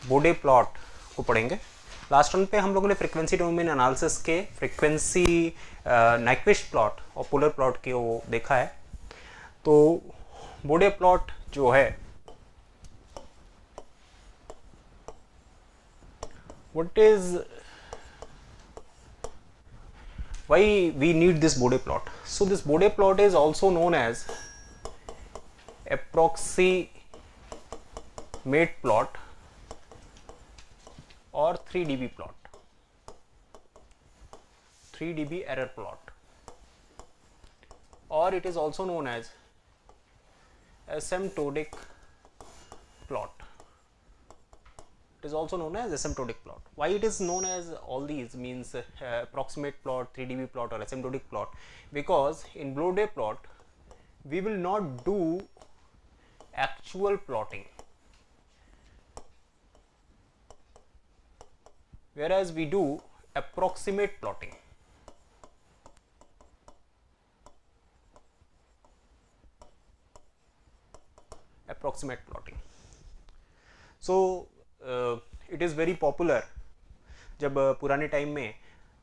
बोडे plot को पढ़ेंगे। Last run पे हम लोगों ने फ्रीक्वेंसी डोमेन एनालिसिस के फ्रीक्वेंसी नाइक्विस्ट प्लॉट और पोलर प्लॉट के वो देखा है। तो बोडे प्लॉट जो है, what is why we need this Bode plot? So this Bode plot is also known as approximate plot or 3 dB plot, 3 dB error plot, or it is also known as asymptotic plot. It is also known as asymptotic plot. Why it is known as all these means approximate plot, 3 dB plot or asymptotic plot? Because in Bode plot we will not do actual plotting, whereas we do approximate plotting. Approximate plotting. So it is very popular. जब पुराने time में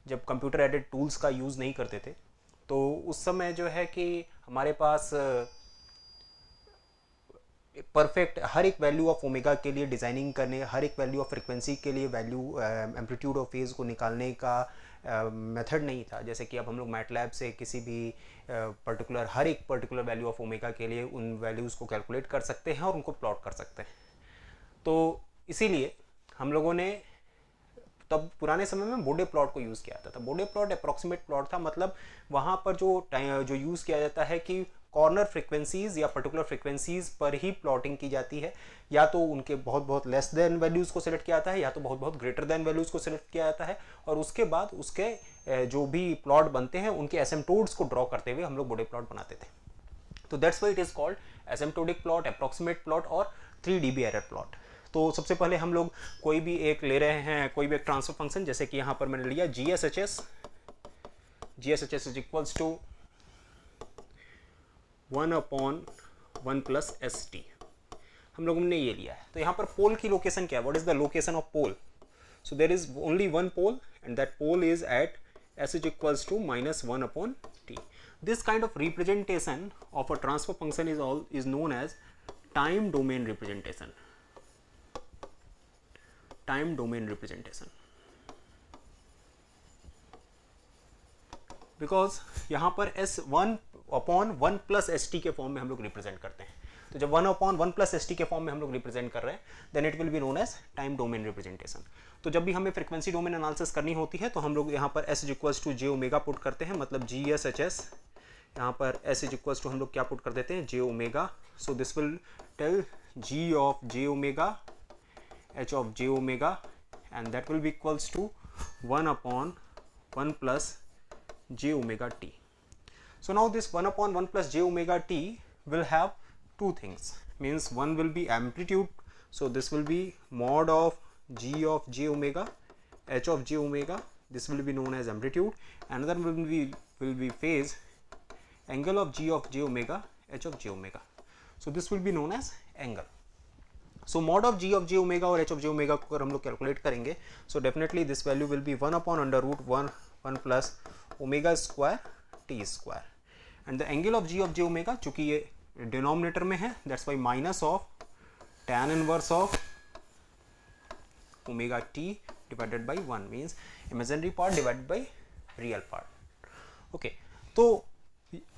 जब computer aided tools का use नहीं करते थे, तो उस समय जो है कि हमारे पास परफेक्ट हर एक वैल्यू ऑफ ओमेगा के लिए डिज़ाइनिंग करने, हर एक वैल्यू ऑफ फ्रिक्वेंसी के लिए वैल्यू एम्पलीट्यूड ऑफ फेज़ को निकालने का मेथड नहीं था। जैसे कि अब हम लोग मैटलैब से किसी भी पर्टिकुलर हर एक पर्टिकुलर वैल्यू ऑफ ओमेगा के लिए उन वैल्यूज़ को कैलकुलेट कर सकते हैं और उनको प्लॉट कर सकते हैं। तो इसीलिए हम लोगों ने तब पुराने समय में बोडे प्लॉट को यूज़ किया जाता था। बोडे प्लॉट अप्रॉक्सीमेट प्लॉट था, मतलब वहाँ पर जो यूज़ किया जाता है कि कॉर्नर फ्रिक्वेंसीज या पर्टिकुलर फ्रिक्वेंसीज पर ही प्लॉटिंग की जाती है, या तो उनके बहुत बहुत लेस देन वैल्यूज़ को सिलेक्ट किया जाता है या तो बहुत बहुत ग्रेटर देन वैल्यूज़ को सिलेक्ट किया जाता है, और उसके बाद उसके जो भी प्लॉट बनते हैं उनके एसिम्पटोड्स को ड्रॉ करते हुए हम लोग बोडे प्लॉट बनाते थे। तो that's why it is called asymptotic plot, approximate plot और 3 dB एरर प्लॉट। तो सबसे पहले हम लोग कोई भी एक ले रहे हैं, कोई भी एक ट्रांसफर फंक्शन, जैसे कि यहाँ पर मैंने लिया GSHS is equals to 1/1 + ST। हम लोगों ने ये लिया है। तो यहाँ पर पोल की लोकेशन क्या है? What is the location of pole? So there is only one pole and that pole is at S is equals to -1/T। This kind of representation of a transfer function is known as time domain representation. Time domain representation. Because यहाँ पर S1/1 + ST के form में हम लोग represent करते हैं। तो जब 1/1 + ST के फॉर्म में हम लोग रिप्रेजेंट कर रहे हैं, then it will be known as time domain representation. तो जब भी हमें फ्रीक्वेंसी डोमेन एनालिसिस करनी होती है, तो हम लोग यहाँ पर S is equals to j omega put करते हैं, मतलब GSHS। यहाँ पर S इज इक्वल्स टू हम लोग क्या पुट कर देते हैं? j omega. So this will tell G of j omega, H of j omega, and that will be equals to 1/1 + j omega t. So now this 1/1 + j omega t will have two things, means one will be amplitude, so this will be mod of G of j omega, H of j omega, this will be known as amplitude. Another will be phase, angle of G of j omega, H of j omega, so this will be known as angle. So mod of G of j omega और H of j omega को अगर हम लोग calculate करेंगे, so definitely this value will be 1/√1 + omega square t square, and the angle of G of j omega, चूंकि ये denominator में है, that's why minus of tan inverse of omega t divided by 1 means imaginary part divided by real part. Okay, तो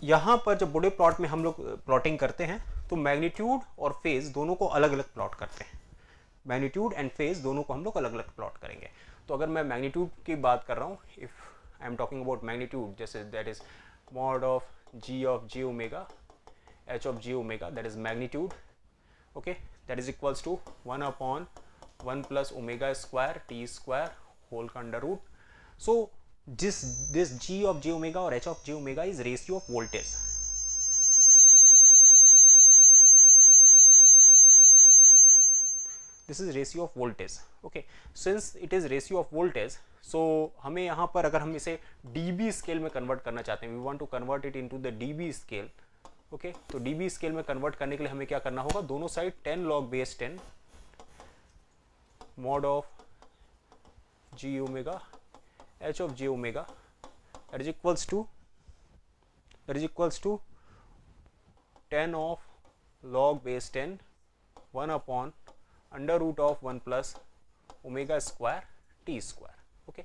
यहाँ पर जब बोडे plot में हम लोग प्लॉटिंग करते हैं, तो मैग्नीट्यूड और फेज दोनों को अलग अलग प्लॉट करते हैं। मैग्नीट्यूड एंड फेज दोनों को हम लोग अलग अलग प्लॉट करेंगे। तो अगर मैं मैग्नीट्यूड की बात कर रहा हूँ, if I am talking about magnitude, जैसे that is mod of G of j omega, H of j omega, that is magnitude. Okay, that is equals to 1/1 + omega square t square whole का under root. So this G of j omega और H of j omega is ratio of voltage. This is ratio of voltage. Okay, since it is ratio of voltage, so हमें यहाँ पर अगर हम इसे dB scale में convert करना चाहते हैं, we want to convert it into the dB scale. Okay, तो dB स्केल में कन्वर्ट करने के लिए हमें क्या करना होगा? दोनों side 10 log base 10 mod of g omega h of j omega that is equals to 10 of log base 10 1 upon under root of 1 plus omega square T square. Okay,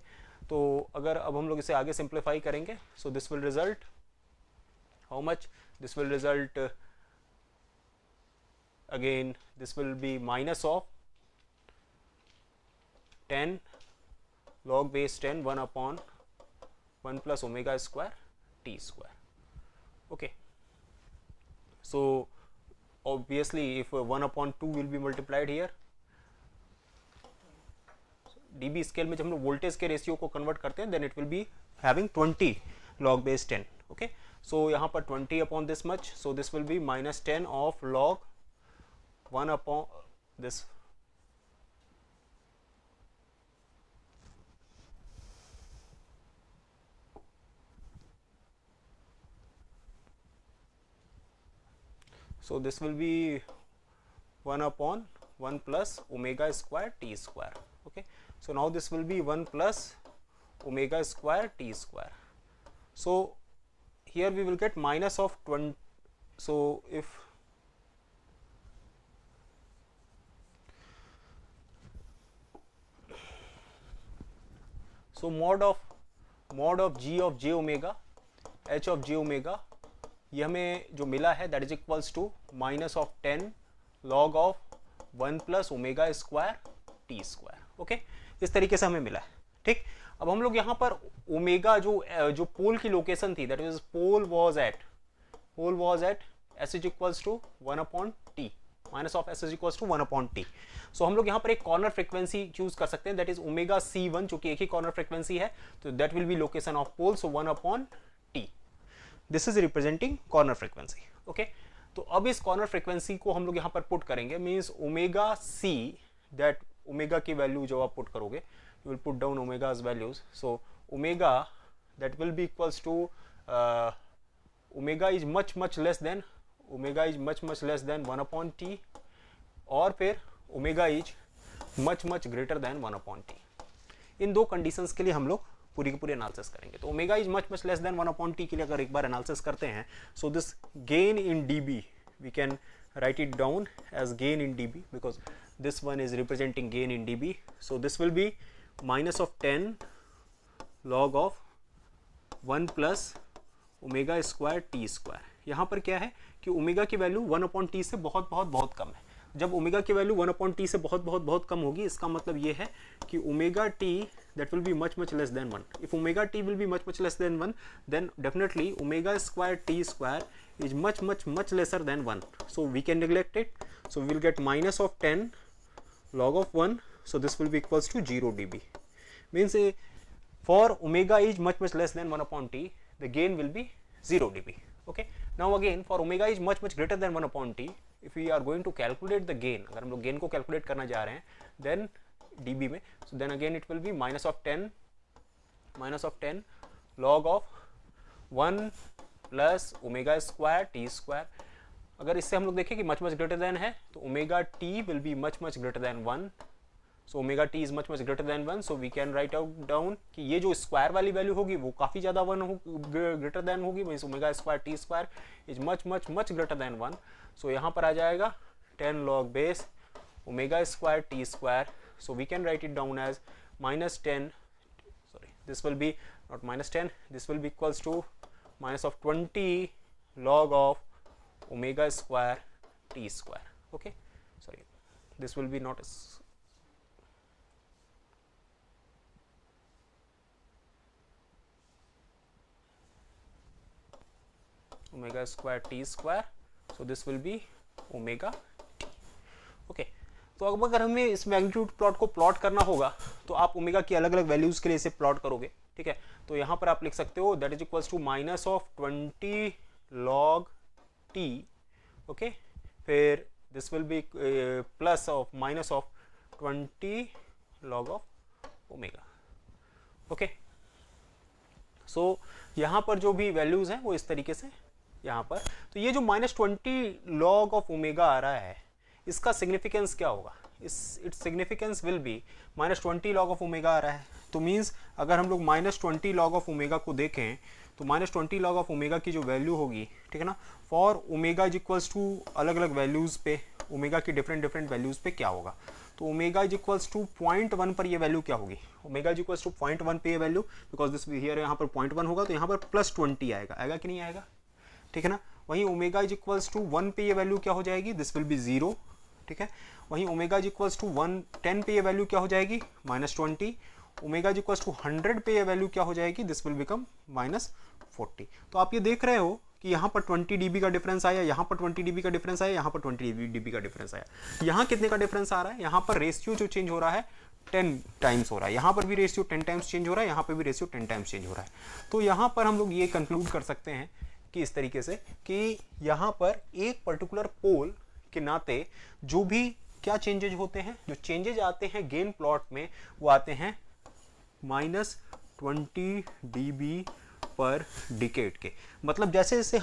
तो अगर अब हम लोग इसे आगे सिंप्लीफाई करेंगे, so this will result how much, this will result again this will be minus of 10 log base 10 1 upon 1 plus omega square t square. Okay, so obviously if 1 upon 2 will be multiplied here, dB scale में जब हम लोग voltage के ratio को convert करते हैं then it will be having 20 log base 10. Okay, so यहाँ पर 20 upon this much, so this will be minus 10 of log 1 upon this. So this will be 1 upon 1 plus omega square t square. Okay, so now this will be 1 plus omega square t square. So here we will get minus of 20. So if so mod of g of j omega h of j omega ये हमें जो मिला है that is equals to minus of 10 log of 1 plus omega square T square. Okay, इस तरीके से हमें मिला है। ठीक, अब हम लोग यहाँ पर ओमेगा जो पोल की लोकेशन थी, that is pole was at S is equals to 1 upon T, minus of S is equals to 1 upon T. So हम लोग यहाँ पर एक कॉर्नर फ्रीक्वेंसी चूज कर सकते हैं, दैट इज ओमेगा C1, जो कि एक ही कॉर्नर फ्रीक्वेंसी है, तो that will be location of pole, so 1 upon T, this is representing corner frequency. Okay, तो अब इस कॉर्नर फ्रीक्वेंसी को हम लोग यहाँ पर पुट करेंगे, means omega C, that omega की वैल्यू जो आप पुट करोगे, you will put down omega's values, so omega that will be equals to omega is much less than 1 upon T, और फिर omega is much greater than 1 upon T. इन दो conditions के लिए हम लोग पूरी की पूरी एनालिसिस करेंगे। तो omega is much less than 1 upon T के लिए अगर एक बार एनालिसिस करते हैं, so this gain in dB we can write it down as gain in dB, because this one is representing gain in dB. So this will be minus of 10 log of 1 plus omega square T square. यहाँ पर क्या है कि omega की value 1 upon T से बहुत कम है। जब ओमेगा की वैल्यू 1 अपॉन टी से बहुत कम होगी, इसका मतलब ये है कि omega T that will be much less than 1. If omega t will be much less than 1, then definitely omega square t square is much lesser than 1. So we can neglect it. So we will get minus of 10 log of 1. So this will be equals to 0 dB. Means for omega is much less than 1 upon t, the gain will be 0 dB. Okay. Now again for omega is much greater than 1 upon t, if we are going to calculate the gain, अगर हम लोग gain को calculate करना जा रहे हैं, then dB में, so then again it will be minus of 10 log of 1 plus omega square t square। अगर इससे हम लोग देखें कि much greater than है, तो omega t will be much greater than 1, so omega t is much greater than 1, so we can write out down कि ये जो स्क्वायर वाली वैल्यू होगी वो काफ़ी ज़्यादा 1 ग्रेटर देन होगी, means omega square T square is much greater than 1। सो यहाँ पर आ जाएगा 10 log base omega square T square. So we can write it down as minus 10, sorry, this will be not minus 10, this will be equals to minus of 20 log of omega square t square. Okay, sorry, this will be not omega square t square, so this will be omega t. Okay, तो अब अगर हमें इस magnitude plot को plot करना होगा, तो आप ओमेगा की अलग अलग वैल्यूज के लिए इसे प्लॉट करोगे। ठीक है, तो यहाँ पर आप लिख सकते हो that is equals to minus of 20 log T. Okay, फिर this will be plus of minus of 20 log of omega. Okay, so यहाँ पर जो भी वैल्यूज हैं वो इस तरीके से यहाँ पर, तो ये जो -20 लॉग ऑफ ओमेगा आ रहा है, इसका सिग्निफिकेंस क्या होगा? Its significance will be -20 log of omega आ रहा है, तो मीन्स अगर हम लोग -20 लॉग ऑफ ओमेगा को देखें तो -20 लॉग ऑफ ओमेगा की जो वैल्यू होगी, ठीक है ना, for omega is equals to अलग अलग वैल्यूज़ पे, ओमेगा की डिफरेंट वैल्यूज़ पे क्या होगा, तो ओमेगा इज इक्वल्स टू 0.1 पर ये वैल्यू क्या होगी, ओमेगा इज इक्वल्स टू 0.1 पे ये वैल्यू, बिकॉज दिस हियर यहाँ पर 0.1 होगा तो यहाँ पर +20 आएगा, आएगा कि नहीं आएगा, ठीक है ना। वहीं ओमेगा इज इक्वल्स टू 1 पे ये वैल्यू क्या हो जाएगी, दिस विल बी 0, ठीक है। वहीं ओमेगा इज इक्वल्स टू 10 पे ये वैल्यू क्या हो जाएगी, -20, ओमेगा इज इक्वल्स टू 100 पे ये वैल्यू क्या हो जाएगी, दिस विल बिकम -40। तो आप ये देख रहे हो कि यहाँ पर 20 dB का डिफरेंस आया, यहाँ पर 20 dB का डिफरेंस आया, यहाँ पर 20 dB का डिफरेंस आया। यहाँ कितने का डिफरेंस आ रहा है, यहाँ पर रेशियो जो चेंज हो रहा है 10 टाइम्स हो रहा है, यहाँ पर भी रेशियो 10 टाइम्स चेंज हो रहा है, यहाँ पर भी रेशियो 10 टाइम्स चेंज हो रहा है। तो यहाँ पर हम लोग ये कंक्लूड कर सकते हैं कि इस तरीके से कि यहाँ पर एक पर्टिकुलर पोल के नाते जो भी क्या चेंजेज होते हैं, जो चेंजेज आते हैं गेन प्लॉट में वो आते हैं -20 dB पर डिकेड के। मतलब जैसे जैसे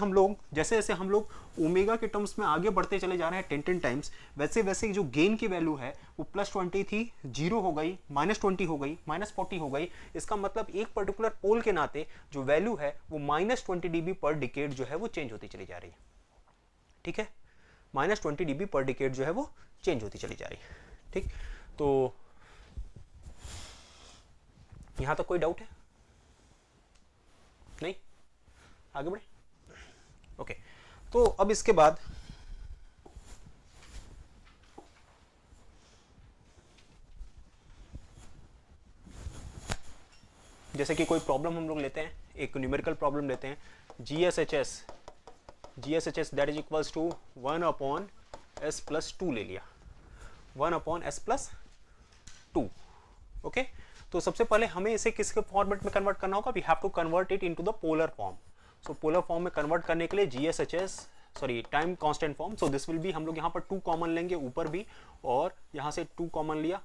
हम लोग ओमेगा के टर्म्स में आगे बढ़ते चले जा रहे हैं 10 टाइम्स, वैसे वैसे जो गेन की वैल्यू है वो +20 थी, 0 हो गई, -20 हो गई, -40 हो गई। इसका मतलब एक पर्टिकुलर पोल के नाते जो वैल्यू है वो -20 dB पर डिकेड जो है वो चेंज होती चली जा रही है, ठीक है, -20 dB पर डिकेड जो है वो चेंज होती चली जा रही है, ठीक। तो यहां तक कोई डाउट है नहीं, आगे बढ़े, ओके। तो अब इसके बाद जैसे कि कोई प्रॉब्लम हम लोग लेते हैं, एक न्यूमेरिकल प्रॉब्लम लेते हैं, GSHS that is equals to 1/s+2 ले लिया, 1/s+2, ओके। तो सबसे पहले हमें इसे किसके फॉर्मेट में कन्वर्ट करना होगा, we have to convert it into the polar form. So polar form में कन्वर्ट करने के लिए time constant form, so this will be, हम लोग यहाँ पर 2 कॉमन लेंगे ऊपर भी, और यहाँ से 2 कॉमन लिया,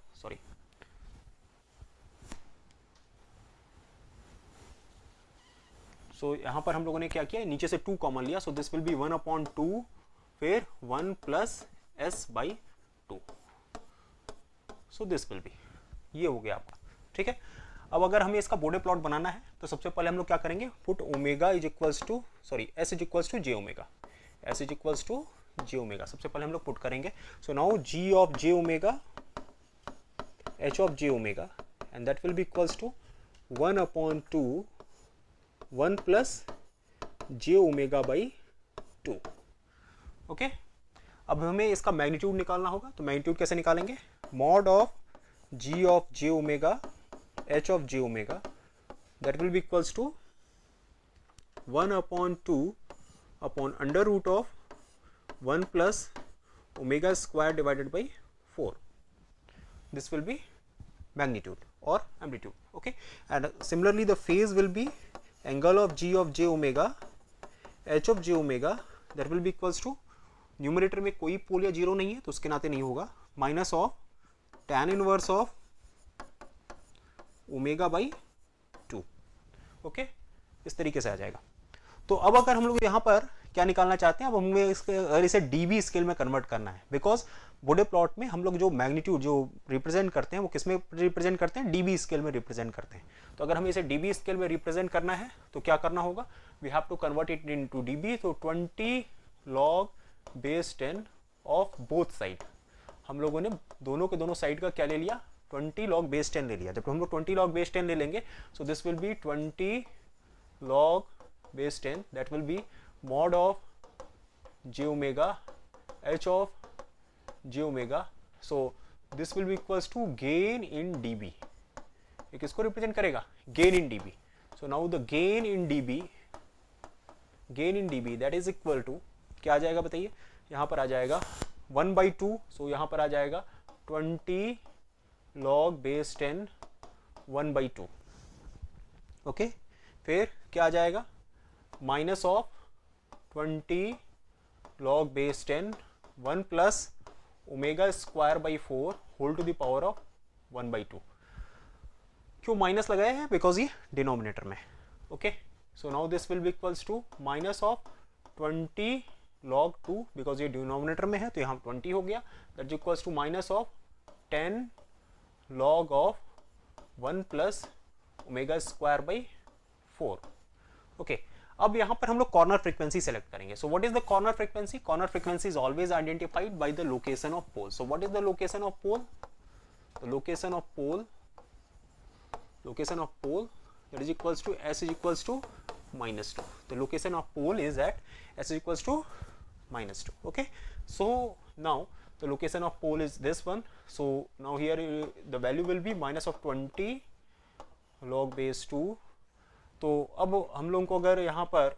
सो यहाँ पर हम लोगों ने क्या किया, नीचे से 2 कॉमन लिया, सो दिस विल बी 1/2 फिर 1 + s/2, so this will B, ये हो गया आपका, ठीक है। अब अगर हमें इसका बॉर्डर प्लॉट बनाना है तो सबसे पहले हम लोग क्या करेंगे, put omega is equals to s is equals to j omega, s is equals to j omega, सबसे पहले हम लोग पुट करेंगे। So now g of j omega, h of j omega, and that will be equals to 1/2 1 + j omega by 2, okay. अब हमें इसका magnitude निकालना होगा, तो मैग्नीट्यूड कैसे निकालेंगे, mod of g of j omega h of j omega, that will be equals to 1/2 upon under root of 1 plus omega square divided by 4. This will be magnitude or amplitude, okay. And similarly the phase will be angle of g of j omega h of j omega, that will be equals to, numerator में कोई पोल या zero नहीं है तो उसके नाते नहीं होगा, minus of tan inverse of omega by 2, okay, इस तरीके से आ जाएगा। तो अब अगर हम लोग यहाँ पर क्या निकालना चाहते हैं, अब हमें अगर इसे डीबी स्केल में कन्वर्ट करना है, बिकॉज बॉर्डर प्लॉट में हम लोग जो मैग्नीट्यूड जो रिप्रेजेंट करते हैं वो किस में रिप्रेजेंट करते हैं, डीबी स्केल में रिप्रेजेंट करते हैं। तो अगर हमें इसे डीबी स्केल में रिप्रेजेंट करना है तो क्या करना होगा, we have to convert it into dB. तो 20 log base 10 of both side, हम लोगों ने दोनों के दोनों साइड का क्या ले लिया, 20 log base 10 ले लिया। जब हम लोग 20 log base 10 ले लेंगे, so this will be 20 log base 10, that will be mod of j omega h of j omega, so this will be equals to gain in dB। ये किसको रिप्रेजेंट करेगा, gain in dB। So now the gain in dB that is equal to क्या आ जाएगा बताइए, यहाँ पर आ जाएगा 1/2, सो यहाँ पर आ जाएगा 20 log base 10 1/2, ओके। फिर क्या आ जाएगा, minus of 20 log base 10 1 plus omega square by 4 whole to the power of 1/2। क्यों माइनस लगाया है, बिकॉज ये डिनोमिनेटर में, okay. So now this will be equals to minus of 20 log 2, because ये डिनोमिनेटर में है तो यहाँ 20 हो गया, that is equals to minus of 10 log of 1 plus omega square by 4. Okay, अब यहां पर हम लोग कॉर्नर फ्रीक्वेंसी सेलेक्ट करेंगे. So what is the corner frequency? Corner frequency is always identified by the location of pole. So what is the location of pole? The location of pole that is equals to s is equals to -2. The location of pole is at s is equals to -2. Okay, so now the location of pole is this one. So now here the value will be minus of 20 log base 2. तो अब हम लोगों को अगर यहाँ पर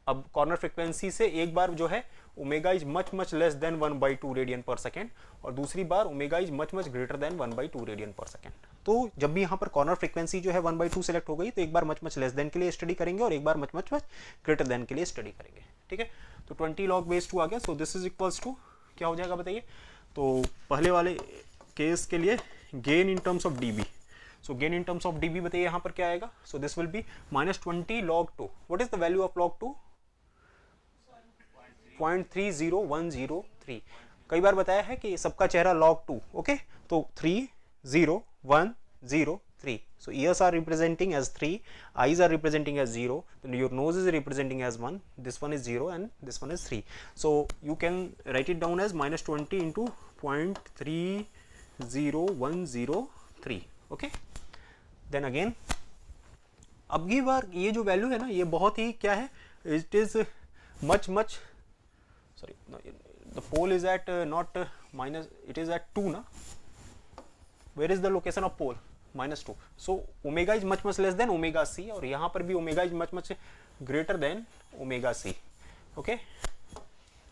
अब corner frequency से एक बार जो है omega is much less than 1/2 radian per second और दूसरी बार omega is much greater than 1/2 radian per second. तो जब भी यहाँ पर कॉर्नर फ्रीक्वेंसी जो है 1/2 सेलेक्ट हो गई तो एक बार मच लेस देन के लिए स्टडी करेंगे और एक बार मच ग्रेटर देन के लिए स्टडी करेंगे. ठीक है, तो 20 log base 2 आ गया. So this is equals to क्या हो जाएगा बताइए? तो पहले वाले केस के लिए gain in terms of dB. So gain in terms of dB बताइए यहाँ पर क्या आएगा? सो this will be -20 log 2. What is the value of log 2? 0.30103. कई बार बताया है कि सबका चेहरा log 2. ओके, तो 30103. So ears are representing as 3, eyes are representing as 0, then your nose is representing as 1, this one is 0 and this one is 3. So you can write it down as -20 into 0.30103. okay, then again अब की बार ये जो value है ना ये बहुत ही क्या है, it is much sorry no, the pole is at not minus, it is at 2 na. Where is the location of pole? -2. So omega is much less than omega c और यहाँ पर भी omega is much greater than omega c. okay,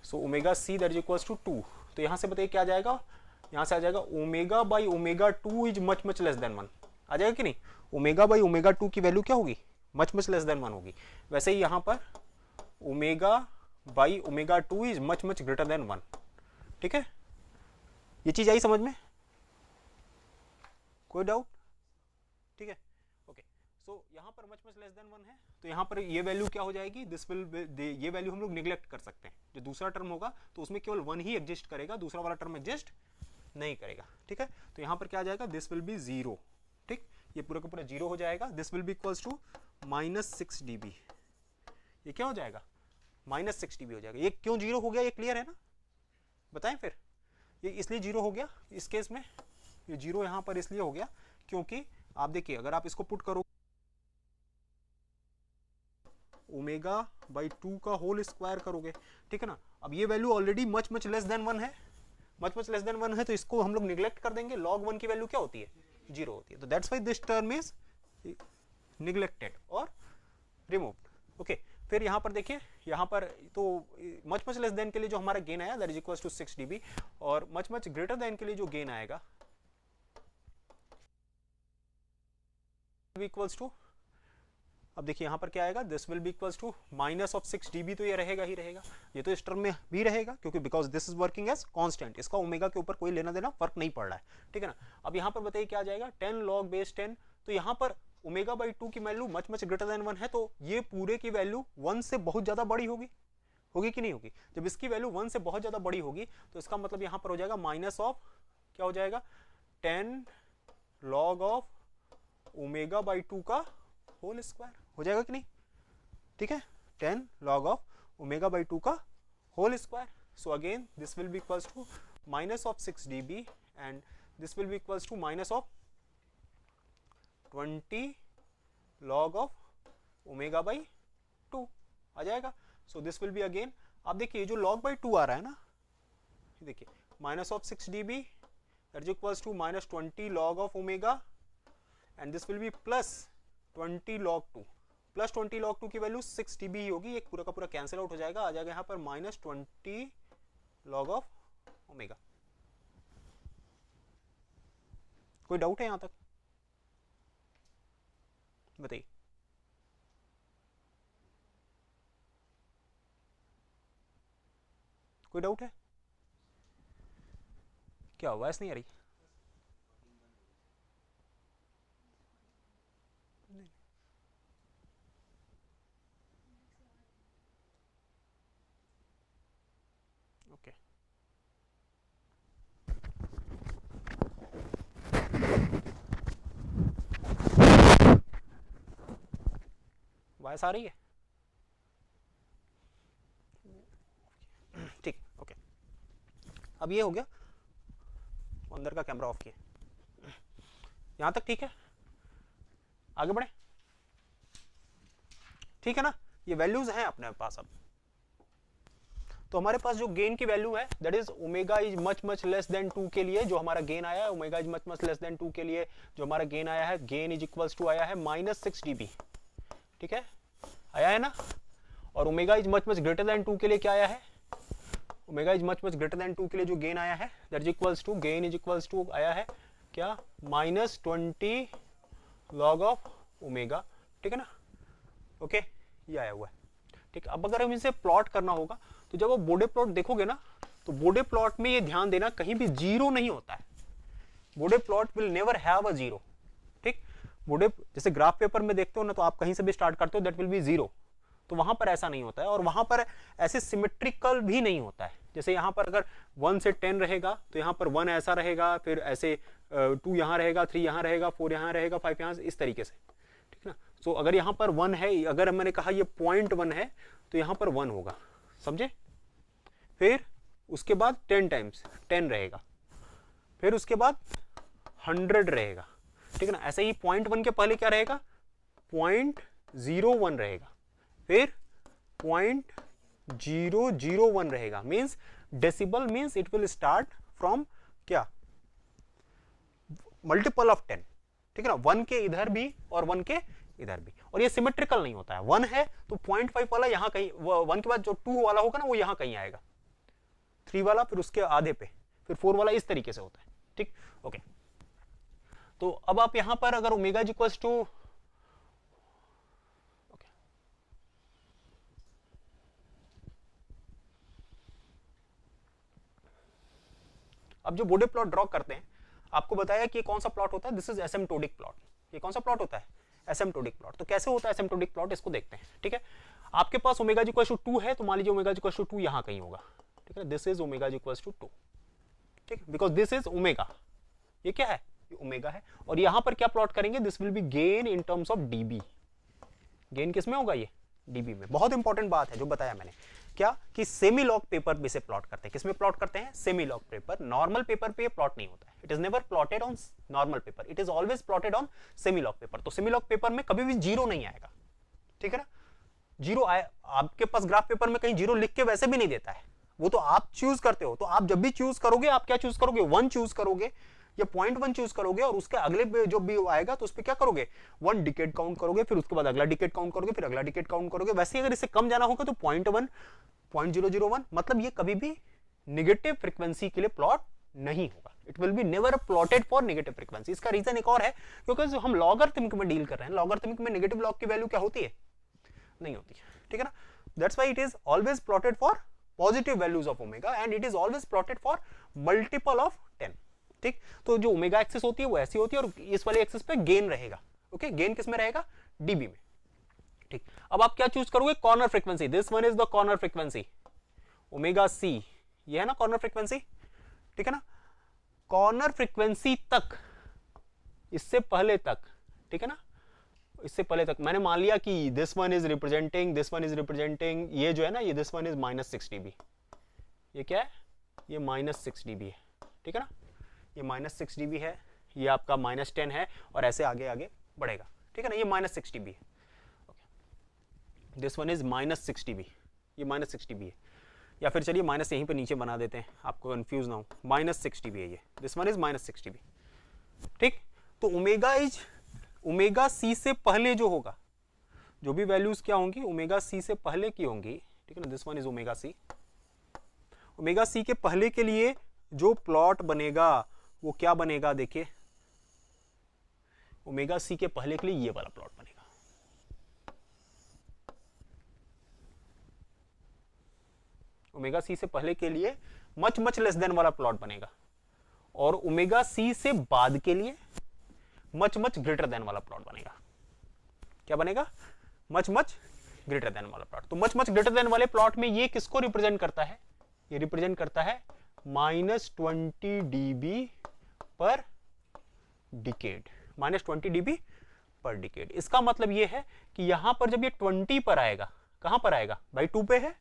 so omega c that is equals to 2. तो यहाँ से बताइए क्या आ जाएगा? यहाँ से आ जाएगा omega by omega 2 is much less than 1. आ जाएगा कि नहीं? ओमेगा बाई ओमेगा 2 की वैल्यू क्या होगी? मच लेस देन 1 होगी. वैसे ही यहाँ पर omega by omega 2 is much greater than 1. ठीक है, ये चीज आई समझ में? कोई डाउट? ठीक है, ओके. सो यहाँ पर मच लेस देन 1 है तो यहाँ पर ये वैल्यू क्या हो जाएगी? दिस विल, ये वैल्यू हम लोग निगलेक्ट कर सकते हैं. जो दूसरा टर्म होगा तो उसमें केवल 1 ही एग्जिस्ट करेगा, दूसरा वाला टर्म एग्जिस्ट नहीं करेगा. ठीक है, तो यहाँ पर क्या आ जाएगा? This will be 0. ठीक, ये पूरा का पूरा 0 हो जाएगा. This will be equals to -6 dB. ये क्या हो जाएगा? -6 dB हो जाएगा. ये क्यों 0 हो गया? ये क्लियर है ना? बताएं फिर. ये इसलिए 0 हो गया इस केस में. ये 0 यहाँ पर इसलिए हो गया क्योंकि आप देखिए अगर आप इसको पुट करो ओमेगा बाई 2 का होल स्क्वायर करोगे, ठीक है ना. अब ये value already much less than 1 है, मच लेस देन 1 है तो इसको हम लोग निगलेक्ट कर देंगे. log 1 की वैल्यू क्या होती है? 0 होती है. तो that's why this term is neglected और रिमूव्ड. ओके, फिर यहाँ पर देखिए, यहाँ पर तो मच लेस देन के लिए जो हमारा गेन आया that is equals to 6 dB और मच ग्रेटर देन के लिए जो गेन आएगा इक्वल्स टू, अब देखिए यहाँ पर क्या आएगा? This will be equals to -6 dB. तो ये रहेगा ही रहेगा, ये तो इस टर्म में भी रहेगा क्योंकि because this is working as constant. इसका ओमेगा के ऊपर कोई लेना देना फर्क नहीं पड़ रहा है. ठीक है ना. अब यहाँ पर बताइए क्या आ जाएगा? 10 log base 10. तो यहाँ पर ओमेगा बाई 2 की वैल्यू मच ग्रेटर देन 1 है तो ये पूरे की वैल्यू 1 से बहुत ज्यादा बड़ी होगी. होगी कि नहीं होगी? जब इसकी वैल्यू 1 से बहुत ज्यादा बड़ी होगी तो इसका मतलब यहाँ पर हो जाएगा माइनस ऑफ क्या हो जाएगा? 10 log ऑफ ओमेगा बाई 2 का होल स्क्वायर हो जाएगा कि नहीं? ठीक है, 10 log ऑफ ओमेगा बाई 2 का whole square. So again this will be equals to -6 dB and this will be equals to -20 log of omega by 2 आ जाएगा. So this will be again, आप देखिए जो log बाई 2 आ रहा है ना, देखिए -6 dB that is equals to -20 log of omega and this will be +20 log 2. +20 log 2 की वैल्यू 6 dB ही होगी. एक पूरा का पूरा कैंसिल आउट हो जाएगा, आ जाएगा यहाँ पर -20 log ऑफ ओमेगा. कोई डाउट है यहाँ तक? बताइए. कोई डाउट है? क्या आवाज नहीं आ रही? ओके वॉइस आ रही है? ठीक, ओके। अब ये हो गया, अंदर का कैमरा ऑफ किया, यहां तक ठीक है, आगे बढ़े, ठीक है ना? ये वैल्यूज हैं अपने पास। अब तो हमारे पास जो गेन की वैल्यू है that is omega is much much less then 2 के लिए जो हमारा गेन आया है, omega is much much less then 2 के लिए जो हमारा गेन आया है, गेन इज इक्वल्स टू आया है -6 dB, ठीक है, आया है ना? और omega is much much greater than 2 के लिए क्या आया है? Omega is much much greater than 2 के लिए जो गेन आया है that is equals to, gain is equals to आया है क्या? -20 log ऑफ ओमेगा, ठीक है ना? ओके, ये आया हुआ है, ठीक। अब अगर हम इसे प्लॉट करना होगा तो जब आप बोडे प्लॉट देखोगे ना तो बोडे प्लॉट में ये ध्यान देना कहीं भी जीरो नहीं होता है। Bode plot will never have a zero, ठीक। बोडे जैसे ग्राफ पेपर में देखते हो ना तो आप कहीं से भी स्टार्ट करते हो दैट विल बी जीरो, तो वहां पर ऐसा नहीं होता है। और वहां पर ऐसे सिमेट्रिकल भी नहीं होता है। जैसे यहाँ पर अगर 1 से 10 रहेगा तो यहाँ पर 1 ऐसा रहेगा, फिर ऐसे 2 यहाँ रहेगा, 3 यहाँ रहेगा, 4 यहाँ रहेगा, 5 यहाँ, इस तरीके से, ठीक है ना? सो अगर यहाँ पर 1 है, अगर मैंने कहा ये 0.1 है तो यहाँ पर 1 होगा, समझे? फिर उसके बाद 10 टाइम्स 10 रहेगा, फिर उसके बाद 100 रहेगा, ठीक है ना? ऐसे ही 0.1 के पहले क्या रहेगा? 0.01 रहेगा, फिर 0.001 रहेगा। Means decibel means it will start from क्या? मल्टीपल ऑफ 10, ठीक है ना? 1 के इधर भी और 1 के इधर भी, और ये सिमेट्रिकल नहीं होता है। 1 है तो 0.5 वाला यहाँ कहीं, 1 के बाद जो 2 वाला होगा ना वो यहाँ कहीं आएगा, 3 वाला फिर उसके आधे पे, फिर 4 वाला, इस तरीके से होता है, ठीक, ओके। तो अब आप यहां पर अगर omega is equals to, okay, अब जो बोडे प्लॉट ड्रॉ करते हैं, आपको बताया कि ये कौन सा प्लॉट होता है? This is asymptotic plot. ये कौन सा प्लॉट होता है? Asymptotic plot. तो कैसे होता है एसिम्प्टोटिक प्लॉट, इसको देखते हैं, ठीक है। आपके पास ओमेगा इज इक्वल्स टू 2 है, तो मान लीजिए ओमेगा इज इक्वल्स टू 2 यहां कहीं होगा, ठीक है। This is omega is equals to 2, ठीक, बिकॉज दिस इज ओमेगा, ये क्या है? ये ओमेगा है। और यहां पर क्या प्लॉट करेंगे? This will B gain in terms of dB. Gain किस में होगा? ये डीबी में। बहुत इंपॉर्टेंट बात है जो बताया मैंने, क्या कि सेमी लॉग पेपर में से प्लॉट करते हैं। किसमें प्लॉट करते हैं? Semi log paper. Normal paper पे प्लॉट नहीं होता है। It is never plotted on normal paper, it is always plotted on semi log paper. तो सेमी लॉग पेपर में कभी भी जीरो नहीं आएगा, ठीक है ना? जीरो आए आपके पास ग्राफ पेपर में कहीं जीरो लिख के वैसे भी नहीं देता है, वो तो आप चूज करते हो। तो आप जब भी चूज करोगे, आप क्या चूज करोगे? 1 चूज करोगे या 0.1 चूज करोगे, और उसके अगले जो भी आएगा तो उस पर क्या करोगे? 1 डिकेड काउंट करोगे, फिर उसके बाद अगला डिकेड काउंट करोगे, फिर अगला डिकेड काउंट करोगे। वैसे अगर इससे कम जाना होगा तो 0.1, 0.001, मतलब ये कभी भी निगेटिव फ्रीक्वेंसी के लिए प्लॉट नहीं होगा। It will be never plotted for negative frequency. इसका रीजन एक और है, क्योंकि जो हम लॉगरिथमिक में डील कर रहे हैं, लॉगरिथमिक में नेगेटिव लॉग की वैल्यू क्या होती है? नहीं होती, ठीक है ना? That's why it is always plotted for positive values of omega and it is always plotted for multiple of 10, ठीक। तो जो ओमेगा एक्सिस होती है वो ऐसी होती है, और इस वाली एक्सिस पे गेन रहेगा, ओके। गेन किस में रहेगा? डीबी में, ठीक। अब आप क्या चूज करोगे? Corner frequency. This one is the corner frequency, omega C, ये है ना कॉर्नर फ्रीक्वेंसी, ठीक है ना? कॉर्नर फ्रीक्वेंसी तक, इससे पहले तक, ठीक है ना? इससे पहले तक मैंने मान लिया कि this one is representing, this one is representing, ये जो है ना, ये दिस वन इज -6 dB। ये क्या है? ये -6 dB है, ठीक है ना? ये -6 dB है, ये आपका -10 है, और ऐसे आगे आगे बढ़ेगा, ठीक है ना? ये -6 dB है, okay. This one is -6 dB, ये -6 dB है। या फिर चलिए माइनस यहीं पे नीचे बना देते हैं, आपको कंफ्यूज ना हो। -6 dB है ये, दिस वन इज -6 dB, ठीक। तो ओमेगा सी से पहले जो होगा, जो भी वैल्यूज क्या होंगी ओमेगा सी से पहले की होंगी, ठीक है ना? This one is omega C. Omega C के पहले के लिए जो प्लॉट बनेगा वो क्या बनेगा? देखिए, ओमेगा सी के पहले के लिए ये वाला प्लॉट बनेगा। ओमेगा सी से पहले के लिए मच मच लेस देन वाला प्लॉट बनेगा, और ओमेगा सी से बाद के लिए मच मच ग्रेटर देन वाला प्लॉट बनेगा। क्या बनेगा? मच मच ग्रेटर देन वाला प्लॉट। तो मच मच ग्रेटर देन वाले प्लॉट में ये किसको रिप्रेजेंट करता है? ये रिप्रेजेंट करता है -20 dB per decade, -20 dB per decade. इसका मतलब ये है कि यहां पर जब ये 20 पर आएगा, कहां पर आएगा भाई, 2 पे है,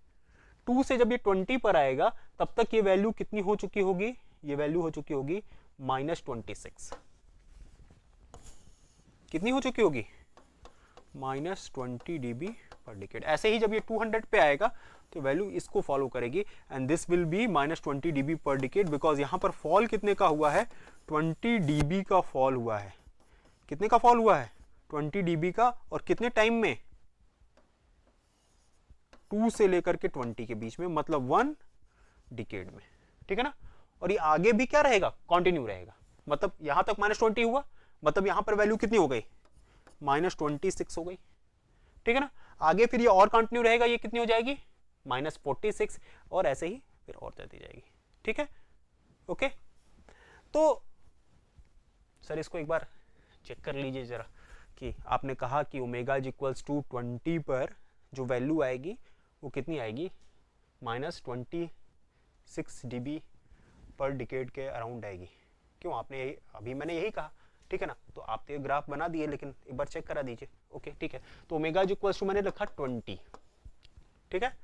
2 से जब ये 20 पर आएगा तब तक ये वैल्यू कितनी हो चुकी होगी, ये वैल्यू हो चुकी होगी -26। कितनी हो चुकी होगी, -20 dB पर डिकेड। ऐसे ही जब ये 200 पे आएगा तो वैल्यू इसको फॉलो करेगी and this will be -20 dB per decade, because यहां पर फॉल कितने का हुआ है, 20 dB का फॉल हुआ है। कितने का फॉल हुआ है, 20 dB का, और कितने टाइम में, 2 से लेकर के 20 के बीच में, मतलब 1 डिकेड में, ठीक है ना। और ये आगे भी क्या रहेगा, कंटिन्यू रहेगा। मतलब यहां तक -20 हुआ, मतलब यहां पर वैल्यू कितनी हो गई, -26 हो गई, ठीक है ना। आगे फिर ये और कंटिन्यू रहेगा, ये कितनी हो जाएगी, -46, और ऐसे ही फिर और जाती जाएगी, ठीक है। ओके, तो सर इसको एक बार चेक कर लीजिए जरा कि आपने कहा कि ओमेगा इज इक्वल्स टू 20 पर जो वैल्यू आएगी वो कितनी आएगी, -26 dB पर डिकेड के अराउंड आएगी। क्यों, आपने यही, अभी मैंने यही कहा, ठीक है ना। तो आप तो ये ग्राफ बना दिए, लेकिन एक बार चेक करा दीजिए। ओके, ठीक है। तो ओमेगा इज इक्वल्स टू मैंने रखा 20, ठीक है।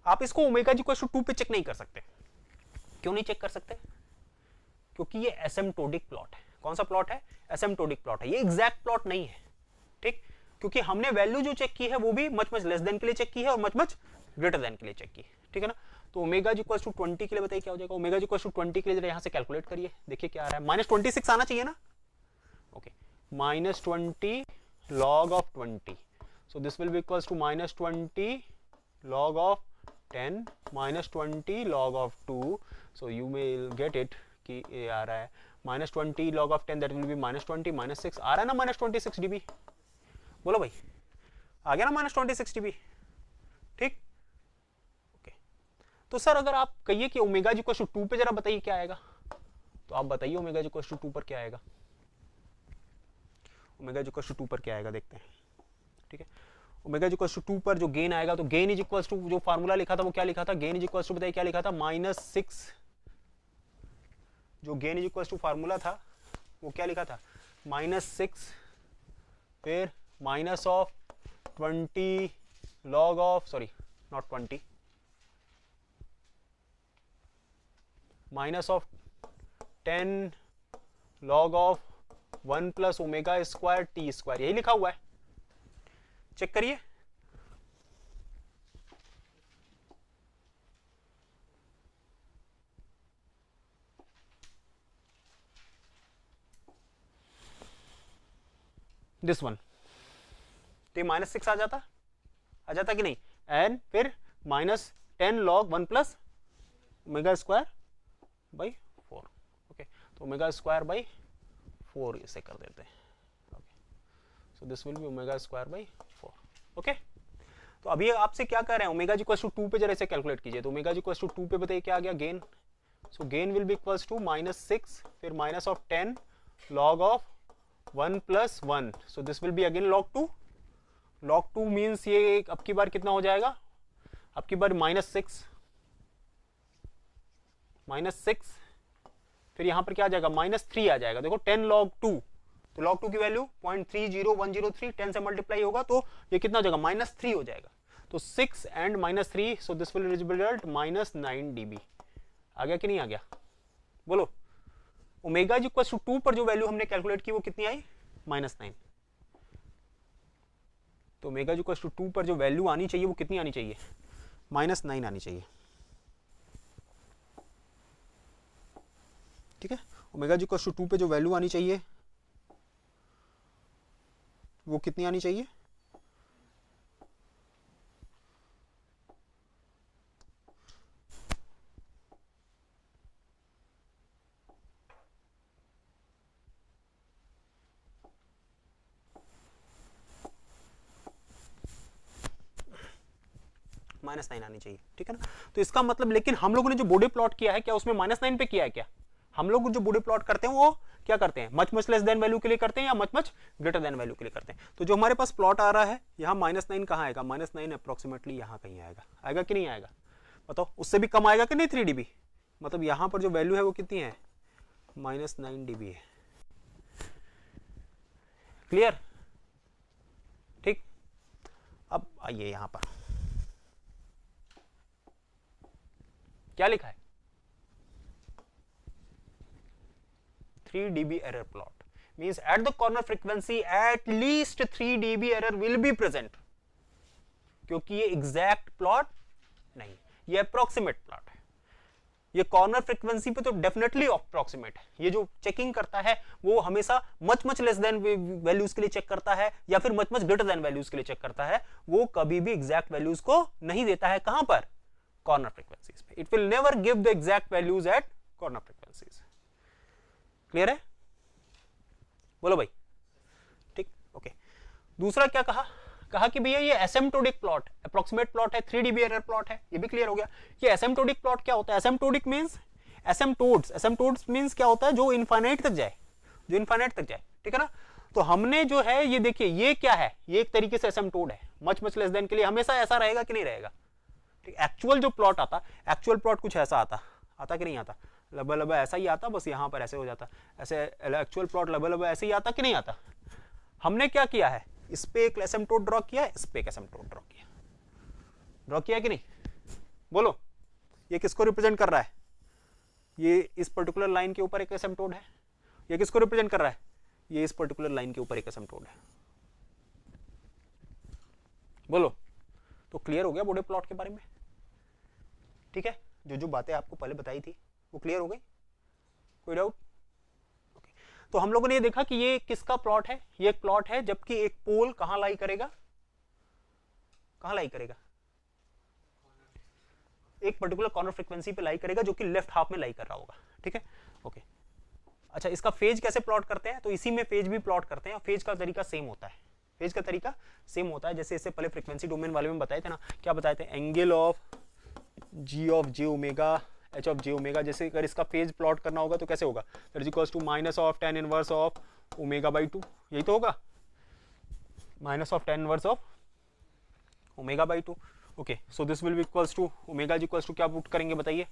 आप इसको ओमेगा इज इक्वल्स टू 2 पे चेक नहीं कर सकते। क्यों नहीं चेक कर सकते, क्योंकि ये एसिम्प्टोटिक प्लॉट है। कौन सा प्लॉट है, एसिम्प्टोटिक प्लॉट है, ये एग्जैक्ट प्लॉट नहीं है, ठीक। क्योंकि हमने वैल्यू जो चेक की है वो भी मच मच लेस देन के लिए चेक की है और मच मच ग्रेटर देन के लिए चेक की है, ठीक है ना। तो ओमेगा इज इक्वल्स टू 20 के लिए बताइए क्या हो जाएगा, ओमेगा इज इक्वल्स टू 20 के लिए जरा यहां से कैलकुलेट करिए, देखिए क्या आ रहा है, -26 आना चाहिए ना। Okay, -20 log of 20, so this will be equals to -20 log of 10 -20 log of 2, so you may get it कि ये आ रहा है -20 log of 10, that will be -20 -6, आ रहा है ना -26 dB, बोलो भाई, आ गया ना -26 dB, ठीक। ओके, तो सर अगर आप कहिए कि ओमेगा इज इक्वल टू 2 पे जरा बताइए क्या आएगा, तो आप बताइए ओमेगा इज इक्वल टू 2 पर क्या आएगा, ओमेगा इज इक्वल टू 2 पर क्या आएगा, देखते हैं, ठीक है। ओमेगा इज इक्वल टू 2 पर जो गेन आएगा, तो गेन इज इक्वल टू जो फार्मूला लिखा था वो क्या लिखा था, गेन इज इक्वल टू बताइए क्या लिखा था, -6, जो gain is equal to formula था वो क्या लिखा था, -6 फिर minus of 20 log of, sorry not 20, minus of 10 log of 1 plus omega square T square, यही लिखा हुआ है, चेक करिए। दिस वन, तो ये -6 आ जाता कि नहीं, एंड फिर -10 log 1 plus omega square by 4, okay. तो ओमेगा स्क्वायर बाई 4 इसे कर देते हैं, okay. So this will B omega square by 4, okay. तो अभी आपसे क्या कर रहे हैं, ओमेगा इक्वल्स टू 2 पे जरा इसे कैलकुलेट कीजिए, तो ओमेगा इक्वल्स टू 2 पे बताइए क्या आ गया, gain, so gain will be equals to -6 फिर minus of 10 log of 1 plus 1, so this will be again log 2, log 2 means ये अब की बार कितना हो जाएगा, अब की बार -6 फिर यहां पर क्या आ जाएगा, -3 आ जाएगा, देखो 10 log 2, तो log 2 की वैल्यू 0.30103, 10 से मल्टीप्लाई होगा तो ये कितना हो जाएगा, -3 हो जाएगा, तो 6 and -3, so this will result -9 dB। आ गया कि नहीं आ गया, बोलो। ओमेगा इज इक्वल टू 2 पर जो वैल्यू हमने कैलकुलेट की वो कितनी आई, -9, तो ओमेगा इज इक्वल टू 2 पर जो वैल्यू आनी चाहिए वो कितनी आनी चाहिए, -9 आनी चाहिए, ठीक है। ओमेगा इज इक्वल टू 2 पे जो वैल्यू आनी चाहिए वो कितनी आनी चाहिए, -9 आनी चाहिए, ठीक है ना। तो इसका मतलब, लेकिन हम लोगों ने जो बॉडी प्लॉट किया है क्या उसमें -9 पे किया है क्या, हम लोग जो बॉडी प्लॉट करते हैं वो क्या करते हैं, much much less then value के लिए करते हैं या much much greater then value के लिए करते हैं। तो जो हमारे पास प्लॉट आ रहा है यहाँ -9 कहाँ आएगा, -9 अप्रोक्सीमेटली यहाँ कहीं आएगा कि नहीं आएगा, बताओ उससे भी कम आएगा कि नहीं 3 dB? मतलब यहां पर जो वैल्यू है वो कितनी है, -9 dB है। क्लियर? ठीक, अब आइए यहां पर क्या लिखा है, 3 dB error plot means at the corner frequency at least 3 dB error will be present, क्योंकि ये एग्जैक्ट प्लॉट नहीं, ये अप्रोक्सीमेट प्लॉट है। ये कॉर्नर फ्रीक्वेंसी पे तो डेफिनेटली अप्रोक्सीमेट है। ये जो चेकिंग करता है वो हमेशा मच लेस देन वैल्यूज के लिए चेक करता है या फिर मच ग्रेटर देन वैल्यूज के लिए चेक करता है। वो कभी भी एग्जैक्ट वैल्यूज को नहीं देता है। कहां पर? कॉर्नर फ्रीक्वेंसीज पे। It will never give the exact values at corner frequencies. Clear है? बोलो भाई। ठीक, ओके। दूसरा क्या कहा कि भैया ये एसिम्प्टोटिक प्लॉट, अप्रोक्सीमेट प्लॉट है, 3 dB एरर प्लॉट है, ये भी क्लियर हो गया। ये एसिम्प्टोटिक प्लॉट क्या होता है? एसिम्प्टोटिक मींस एसिम्प्टोड्स मींस क्या होता है? जो इनफाइनाइट तक जाए, ठीक है ना। तो हमने जो है ये देखिए, ये क्या है, ये एक तरीके से एसिम्प्टोड है, मच लेस देन के लिए हमेशा ऐसा रहेगा कि नहीं रहेगा। ठीक, एक्चुअल जो प्लॉट आता, एक्चुअल प्लॉट कुछ ऐसा आता कि नहीं आता? लबा ऐसा ही आता, बस यहां पर ऐसे हो जाता, ऐसे एक्चुअल प्लॉट लबा ऐसे ही आता कि नहीं आता। हमने क्या किया है, इस पे एक एसिम्प्टोड ड्रॉ किया, इस पे एक एसिम्प्टोड ड्रॉ किया कि नहीं? बोलो, ये किसको रिप्रेजेंट कर रहा है? ये इस पर्टिकुलर लाइन के ऊपर एक एसिम्प्टोड है। ये किसको रिप्रेजेंट कर रहा है? ये इस पर्टिकुलर लाइन के ऊपर एक एसिम्प्टोड है। बोलो, तो क्लियर हो गया बॉडी प्लॉट के बारे में? ठीक है, जो बातें आपको पहले बताई थी वो क्लियर हो गई? कोई डाउट? तो हम लोगों ने ये देखा कि ये किसका प्लॉट है? ये एक प्लॉट है जबकि एक पोल कहां लाई करेगा? एक पर्टिकुलर कॉर्नर फ्रीक्वेंसी पे लाई करेगा, जो कि लेफ्ट हाफ में लाई कर रहा होगा। ठीक है, ओके। अच्छा, इसका फेज कैसे प्लॉट करते हैं? तो इसी में फेज भी प्लॉट करते हैं। फेज का तरीका सेम होता है, जैसे इससे पहले फ्रीक्वेंसी डोमेन वाले में बताए थे ना, क्या बताए थे? Angle of G of J omega, H of J omega. जैसे अगर इसका फेज प्लॉट करना होगा तो कैसे होगा? That is equals to minus of tan inverse of omega by 2, यही तो होगा, minus of tan inverse of omega by 2। Okay, so this will be equals to omega G equals to क्या put करेंगे बताइए?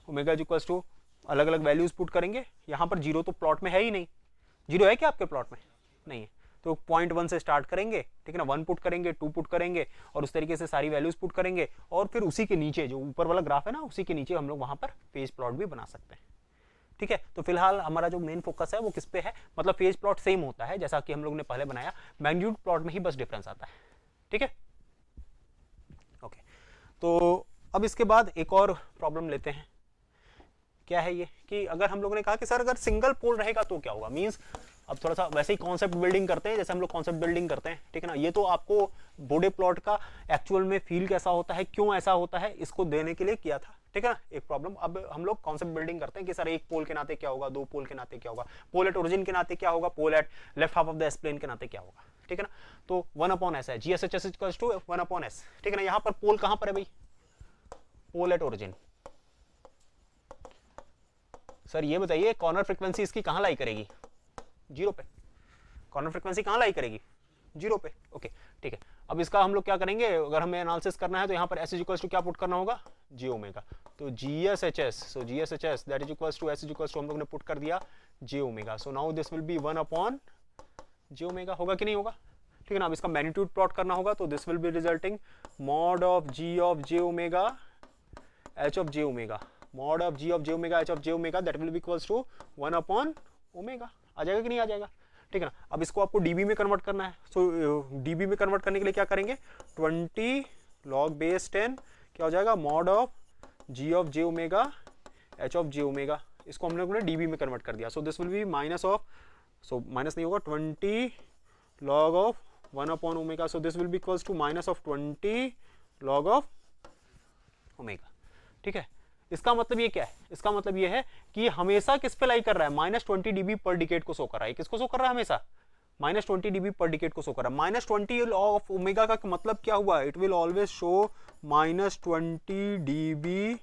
ओमेगा जी इक्वल्स टू अलग अलग values put करेंगे। यहाँ पर जीरो तो प्लॉट में है ही नहीं। जीरो है क्या आपके प्लॉट में? नहीं है। तो 0.1 से स्टार्ट करेंगे, ठीक है ना, 1 पुट करेंगे, 2 पुट करेंगे और उस तरीके से सारी वैल्यूज पुट करेंगे और फिर उसी के नीचे जो ऊपर वाला ग्राफ है ना, उसी के नीचे हम लोग वहां पर फेज प्लॉट भी बना सकते हैं। ठीक है, तो फिलहाल हमारा जो मेन फोकस है वो किस पे है? मतलब फेज प्लॉट सेम होता है जैसा कि हम लोग ने पहले बनाया, मैग्नीट्यूड प्लॉट में ही बस डिफरेंस आता है। ठीक है, ओके। तो अब इसके बाद एक और प्रॉब्लम लेते हैं। क्या है ये कि अगर हम लोगों ने कहा कि सर अगर सिंगल पोल रहेगा तो क्या होगा? मींस अब थोड़ा सा वैसे ही कॉन्सेप्ट बिल्डिंग करते हैं जैसे हम लोग कॉन्सेप्ट बिल्डिंग करते हैं, ठीक है ना। ये तो आपको बॉडी प्लॉट का एक्चुअल में फील कैसा होता है, क्यों ऐसा होता है, इसको देने के लिए किया था, ठीक है ना, एक प्रॉब्लम। अब हम लोग कॉन्सेप्ट बिल्डिंग करते हैं कि सर एक पोल के नाते क्या होगा, 2 पोल के नाते क्या होगा, पोल एट ओरिजिन के नाते क्या होगा, pole at left half of the S plane के नाते क्या होगा, ठीक है ना। तो 1/s है, GSHS इक्वल्स टू 1/s, ठीक है ना। यहाँ पर पोल कहां पर है भाई? पोल एट ओरिजिन। सर ये बताइए कॉर्नर फ्रीक्वेंसी इसकी कहां लाई करेगी? 0 पे। कॉर्नर फ्रीक्वेंसी कहां लाई करेगी? 0 पे। ओके, ठीक है। अब इसका हम लोग क्या करेंगे, अगर हमें एनालिसिस करना है तो यहाँ पर S इक्वल्स टू क्या पुट करना होगा? J omega. तो GSHS, so GSHS that is equals to S equals to हम लोग ने पुट कर दिया J omega. So now this will be 1/J omega. होगा कि नहीं होगा? ठीक है ना। अब इसका मैग्नीट्यूड प्लॉट करना होगा तो this will be resulting mod of G of J omega H of J omega, mod of G of J omega H of J omega that will be equals to 1/ओमेगा। आ जाएगा कि नहीं आ जाएगा? ठीक है ना। अब इसको आपको डीबी में कन्वर्ट करना है। सो डीबी में कन्वर्ट करने के लिए क्या करेंगे? 20 log base 10 क्या हो जाएगा? Mod of G of J omega H of J omega. इसको हम लोगों ने डीबी में कन्वर्ट कर दिया। So this will be minus of, so minus नहीं होगा, 20 log ऑफ 1/ओमेगा। So this will be equals to minus of 20 log of omega. ठीक है, इसका मतलब ये क्या है? इसका मतलब ये है कि हमेशा किस पे लाई कर रहा है? -20 dB पर डिकेड को शो कर रहा है। किसको शो कर रहा है? हमेशा -20 dB पर डिकेड को शो कर रहा है। -20 ऑफ ओमेगा का मतलब क्या हुआ? It will always show -20 dB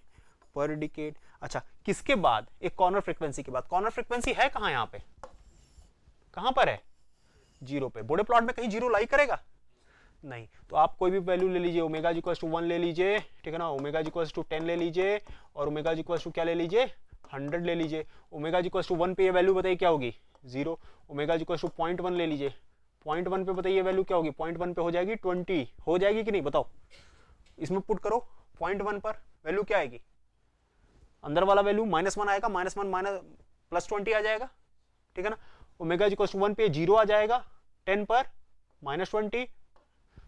per decade. अच्छा, किसके बाद? एक कॉर्नर फ्रीक्वेंसी के बाद। कॉर्नर फ्रीक्वेंसी है कहां? यहां पे कहां पर है? 0 पे। बॉडी प्लॉट में कहीं 0 लाई करेगा? नहीं, तो आप कोई भी वैल्यू ले लीजिए, ओमेगा इज इक्वल्स टू 1 ले लीजिए, ठीक है ना, ओमेगा इज इक्वल्स टू 10 ले लीजिए, और ओमेगा इज इक्वल्स टू क्या ले लीजिए, 100 ले लीजिए। ओमेगा इज इक्वल्स टू 1 पे ये वैल्यू बताइए क्या होगी, 0। ओमेगा इज इक्वल्स टू 0.1 ले लीजिए, 0.1 पे बताइए वैल्यू क्या होगी, 0.1 पे हो जाएगी 20, हो जाएगी कि नहीं बताओ, इसमें पुट करो 0.1 पर वैल्यू क्या आएगी, अंदर वाला वैल्यू -1 आएगा, -1 माइनस +20 आ जाएगा, ठीक है ना। ओमेगा इज इक्वल्स टू 1 पे 0 आ जाएगा, 10 पर -20।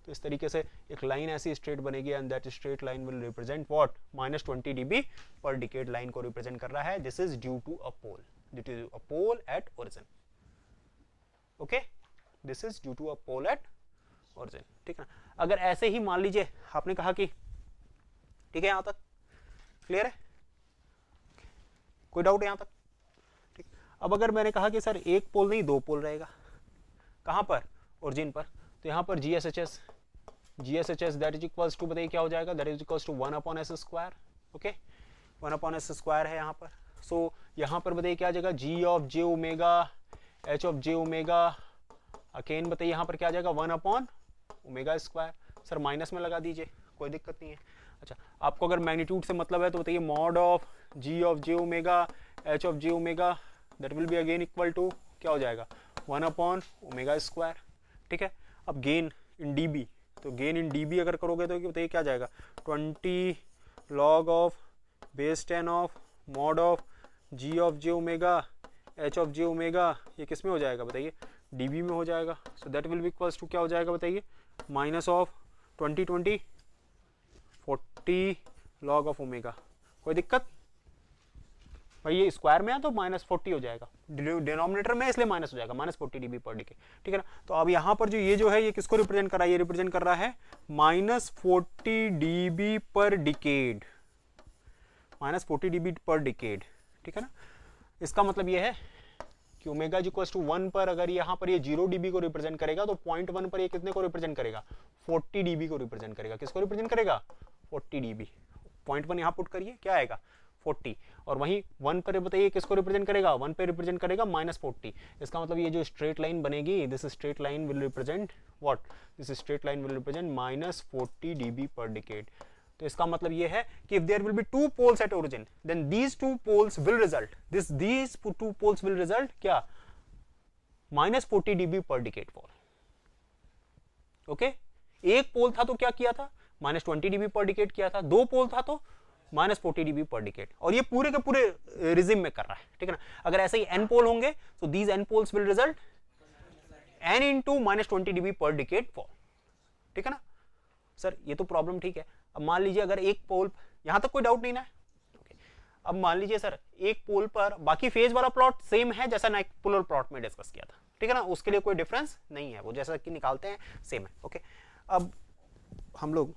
तो इस तरीके से एक लाइन ऐसी स्ट्रेट बनेगी, and that straight line will represent what, -20 dB per decade line को रिप्रेजेंट कर रहा है। This is due to a pole, due to a pole at origin. Okay, this is due to a pole at origin, ठीक है ना। अगर ऐसे ही मान लीजिए आपने कहा कि, ठीक है, यहां तक क्लियर है, कोई डाउट है यहां तक, ठीक। अब अगर मैंने कहा कि सर एक पोल नहीं 2 पोल रहेगा, कहां पर, ओरिजिन पर, तो यहां पर GSHS that is equals to, बताइए क्या हो जाएगा, that is equals to 1/s²। Okay, 1/s² है यहाँ पर। सो यहाँ पर बताइए क्या आ जाएगा, G of J omega, H of J omega, again बताइए यहाँ पर क्या आ जाएगा, 1/ω²। सर माइनस में लगा दीजिए, कोई दिक्कत नहीं है। अच्छा, आपको अगर मैग्नीट्यूड से मतलब है तो बताइए mod of G of J omega, H of J omega, that will be again equal to क्या हो जाएगा, 1/ω², ठीक है। अब गेन इन dB, तो गेन इन dB अगर करोगे तो बताइए क्या जाएगा, 20 log of base 10 of mod of G of J omega, H of J omega, ये किस में हो जाएगा बताइए, dB में हो जाएगा। So that will be equals to क्या हो जाएगा बताइए, minus of 20 40 log of omega. कोई दिक्कत भाई, ये स्क्वायर में है तो -40 हो जाएगा, डिनोमिनेटर में इसलिए माइनस हो जाएगा, -40 dB पर डिके, ठीक है ना। तो अब यहाँ पर जो ये जो है ये किसको रिप्रेजेंट कर रहा है, ये रिप्रेजेंट कर रहा है -40 dB per decade, -40 dB per decade, ठीक है ना। इसका मतलब ये है कि ओमेगा इज इक्वल्स टू 1 पर अगर यहाँ पर ये 0 dB को रिप्रेजेंट करेगा, तो 0.1 पर ये कितने को रिप्रेजेंट करेगा, 40 dB को रिप्रेजेंट करेगा। किसको रिप्रेजेंट करेगा, 40 dB। 0.1 यहाँ पुट करिए, क्या आएगा 40, और वहीं 1 पर बताइए किसको रिप्रेजेंट करेगा, 1 पे रिप्रेजेंट करेगा -40। इसका मतलब ये जो स्ट्रेट लाइन बनेगी, this straight line will represent what, this straight line will represent -40 dB per decade. तो इसका मतलब ये है कि if there will be 2 poles at origin, then these 2 poles will result, these 2 poles will result क्या, -40 dB per decade fall. Okay, एक पोल था तो क्या किया था, -20 dB पर डिकेड किया था, 2 पोल था तो -40 dB पर डिकेड, और ये पूरे के पूरे रिजिम में कर रहा है, ठीक है ना। अगर ऐसे ही n पोल होंगे तो these n poles will result n into -20 dB per decade fall, ठीक है ना। सर ये तो प्रॉब्लम ठीक है। अब मान लीजिए अगर एक पोल, यहां तक कोई डाउट नहीं ना है, अब मान लीजिए सर एक पोल पर बाकी फेज वाला प्लॉट सेम है जैसा पोलर प्लॉट में डिस्कस किया था, ठीक है ना, उसके लिए कोई डिफरेंस नहीं है, वो जैसा कि निकालते हैं सेम है। ओके, अब हम लोग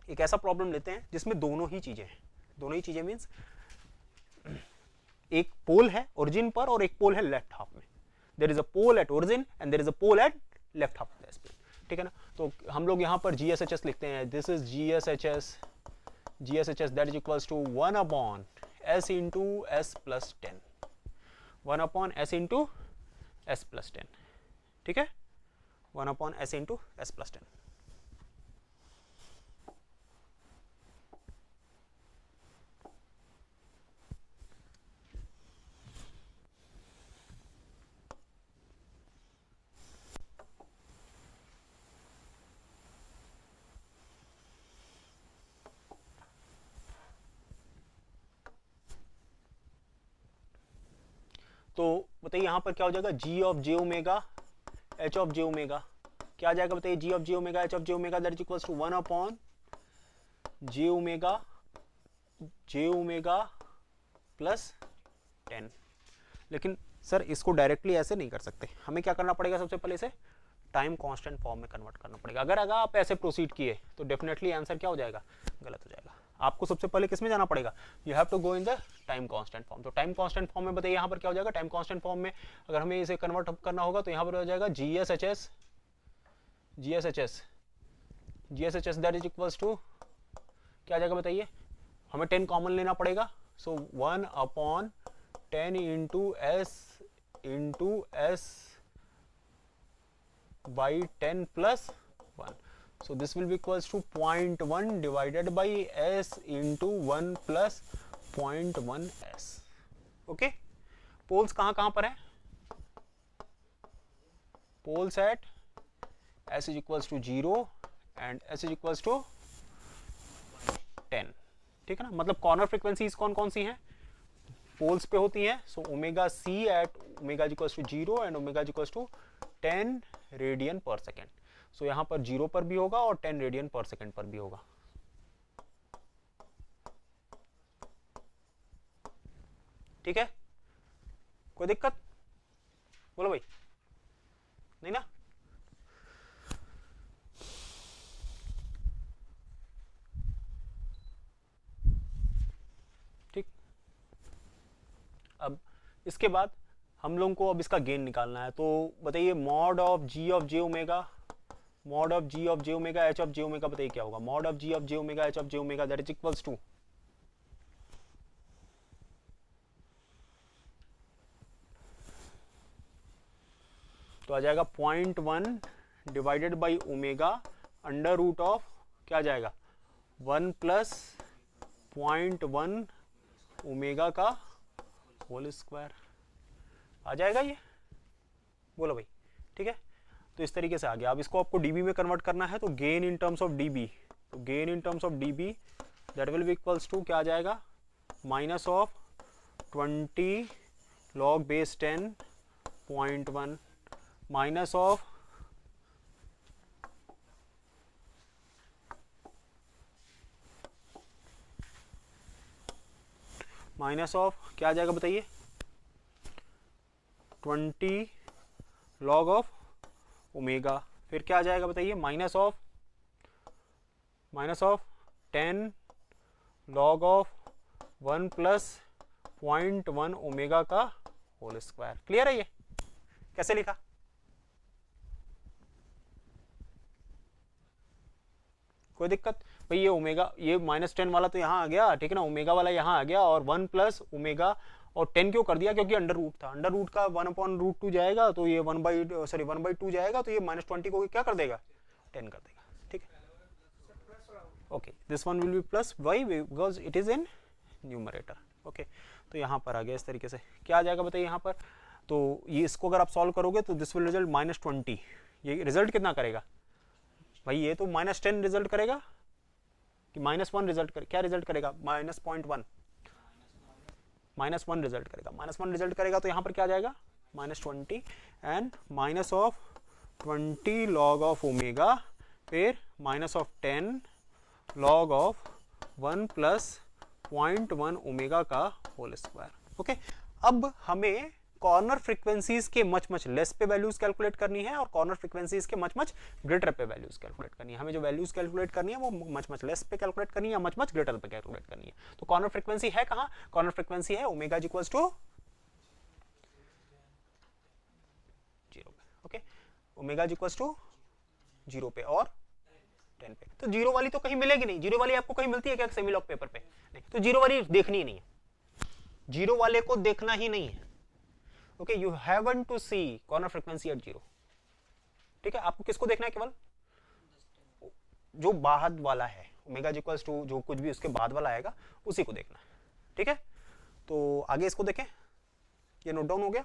एक ऐसा प्रॉब्लम लेते हैं जिसमें दोनों ही चीजें हैं, दोनों ही चीजें मींस एक पोल है ओरिजिन पर और एक पोल है लेफ्ट हाफ में, there is a pole at origin and there is a pole at left half of the space, ठीक है ना। तो हम लोग यहां पर GSHS लिखते हैं, this is GSHS that is equals to 1/s into s plus 10, 1/s into s plus 10, ठीक है, 1/s इंटू s प्लस 10। तो बताइए यहाँ पर क्या हो जाएगा, G of J omega, H of J omega, क्या आ जाएगा बताइए, G of J omega, H of J omega that is equals to 1/J omega plus 10। लेकिन सर इसको डायरेक्टली ऐसे नहीं कर सकते, हमें क्या करना पड़ेगा, सबसे पहले इसे टाइम कांस्टेंट फॉर्म में कन्वर्ट करना पड़ेगा। अगर आप ऐसे प्रोसीड किए तो डेफिनेटली आंसर क्या हो जाएगा, गलत हो जाएगा। आपको सबसे पहले किस में जाना पड़ेगा, you have to go in the time constant form. तो टाइम कांस्टेंट फॉर्म में बताइए यहाँ पर क्या हो जाएगा, टाइम कांस्टेंट फॉर्म में अगर हमें इसे कन्वर्ट करना होगा तो यहाँ पर हो जाएगा GSHS that is equals to क्या आ जाएगा बताइए, हमें 10 कॉमन लेना पड़ेगा, so 1/10 into s by 10 plus 1. So this will be equals to 0.1 divided by s into 1 plus 0.1 s. Okay, poles कहाँ पर है? Poles at s is equals to 0 and s is equals to 10. ठीक है ना, मतलब corner frequencies कौन कौन सी हैं? पोल्स पे होती हैं. So omega C at omega equals to 0 and omega equals to 10 radian per second. So यहाँ पर 0 पर भी होगा और 10 रेडियन पर सेकेंड पर भी होगा. ठीक है, कोई दिक्कत? बोलो भाई, नहीं ना? ठीक, अब इसके बाद हम लोगों को अब इसका गेन निकालना है. तो बताइए mod of G of J omega, mod of G of J omega H of J omega, बताइए क्या होगा? Mod of G of J omega H of J omega that is equals to, तो आ जाएगा 0.1 divided by omega under root of क्या आ जाएगा 1 plus 0.1 omega का होल स्क्वायर आ जाएगा. ये बोलो भाई, ठीक है. तो इस तरीके से आ गया. अब इसको आपको डीबी में कन्वर्ट करना है, तो gain in terms of dB, तो gain in terms of dB that will be equals to क्या आ जाएगा? Minus of 20 log base 10.1 minus of क्या आ जाएगा बताइए? 20 लॉग ऑफ ओमेगा. फिर क्या आ जाएगा बताइए? Minus of 10 log of 1 plus 0.1 omega का होल स्क्वायर. क्लियर है? ये कैसे लिखा? कोई दिक्कत? भाई ये ओमेगा, ये -10 वाला तो यहाँ आ गया, ठीक है ना, ओमेगा वाला यहाँ आ गया, और 1 प्लस ओमेगा और 10 क्यों कर दिया? क्योंकि अंडर रूट था. अंडर रूट का 1/√2 जाएगा, तो ये 1/2 जाएगा, तो ये -20 को क्या कर देगा? 10 कर देगा. ठीक है, okay. This one will be plus why because it is in numerator. Okay, तो यहाँ पर आ गया. इस तरीके से क्या आ जाएगा बताइए यहाँ पर? तो ये इसको अगर आप सॉल्व करोगे तो दिस विल रिजल्ट -20. ये रिजल्ट कितना करेगा भाई? ये तो -10 रिजल्ट करेगा कि -1 रिजल्ट करेगा? क्या रिजल्ट करेगा? -0.1 -1 रिजल्ट करेगा. -1 रिजल्ट करेगा, तो यहाँ पर क्या आ जाएगा? -20 and minus of 20 log of omega, फिर minus of 10 log of 1 plus 0.1 omega का होल स्क्वायर. ओके, अब हमें कॉर्नर फ्रीक्वेंसीज के मच लेस पे वैल्यूज कैलकुलेट करनी है और कॉर्नर फ्रीक्वेंसीज के मच ग्रेटर पे वैल्यूज कैलकुलेट करनी है. हमें जो वैल्यूज कैलकुलेट करनी है वो मच लेस पे कैलकुलेट करनी है या मच ग्रेटर पे कैलकुलेट करनी है. तो कॉर्नर फ्रीक्वेंसी है कहाँ? कॉर्नर फ्रीक्वेंसी है ओमेगा इक्वल्स टू 0 पे. ओके, ओमेगा इक्वल्स टू 0 पे और 10 पे. तो 0 वाली तो कहीं मिलेगी नहीं. 0 वाली आपको कहीं मिलती है क्या सेमी लॉग पेपर पे? नहीं. तो 0 वाली देखनी ही नहीं है. 0 वाले को देखना ही नहीं है. Okay, you haven't to see corner frequency at 0. ठीक है, आपको किसको देखना है? केवल जो बाद वाला है, ओमेगा इक्वल्स टू जो कुछ भी उसके बाद वाला आएगा उसी को देखना है. ठीक है, तो आगे इसको देखें. ये नोट डाउन हो गया.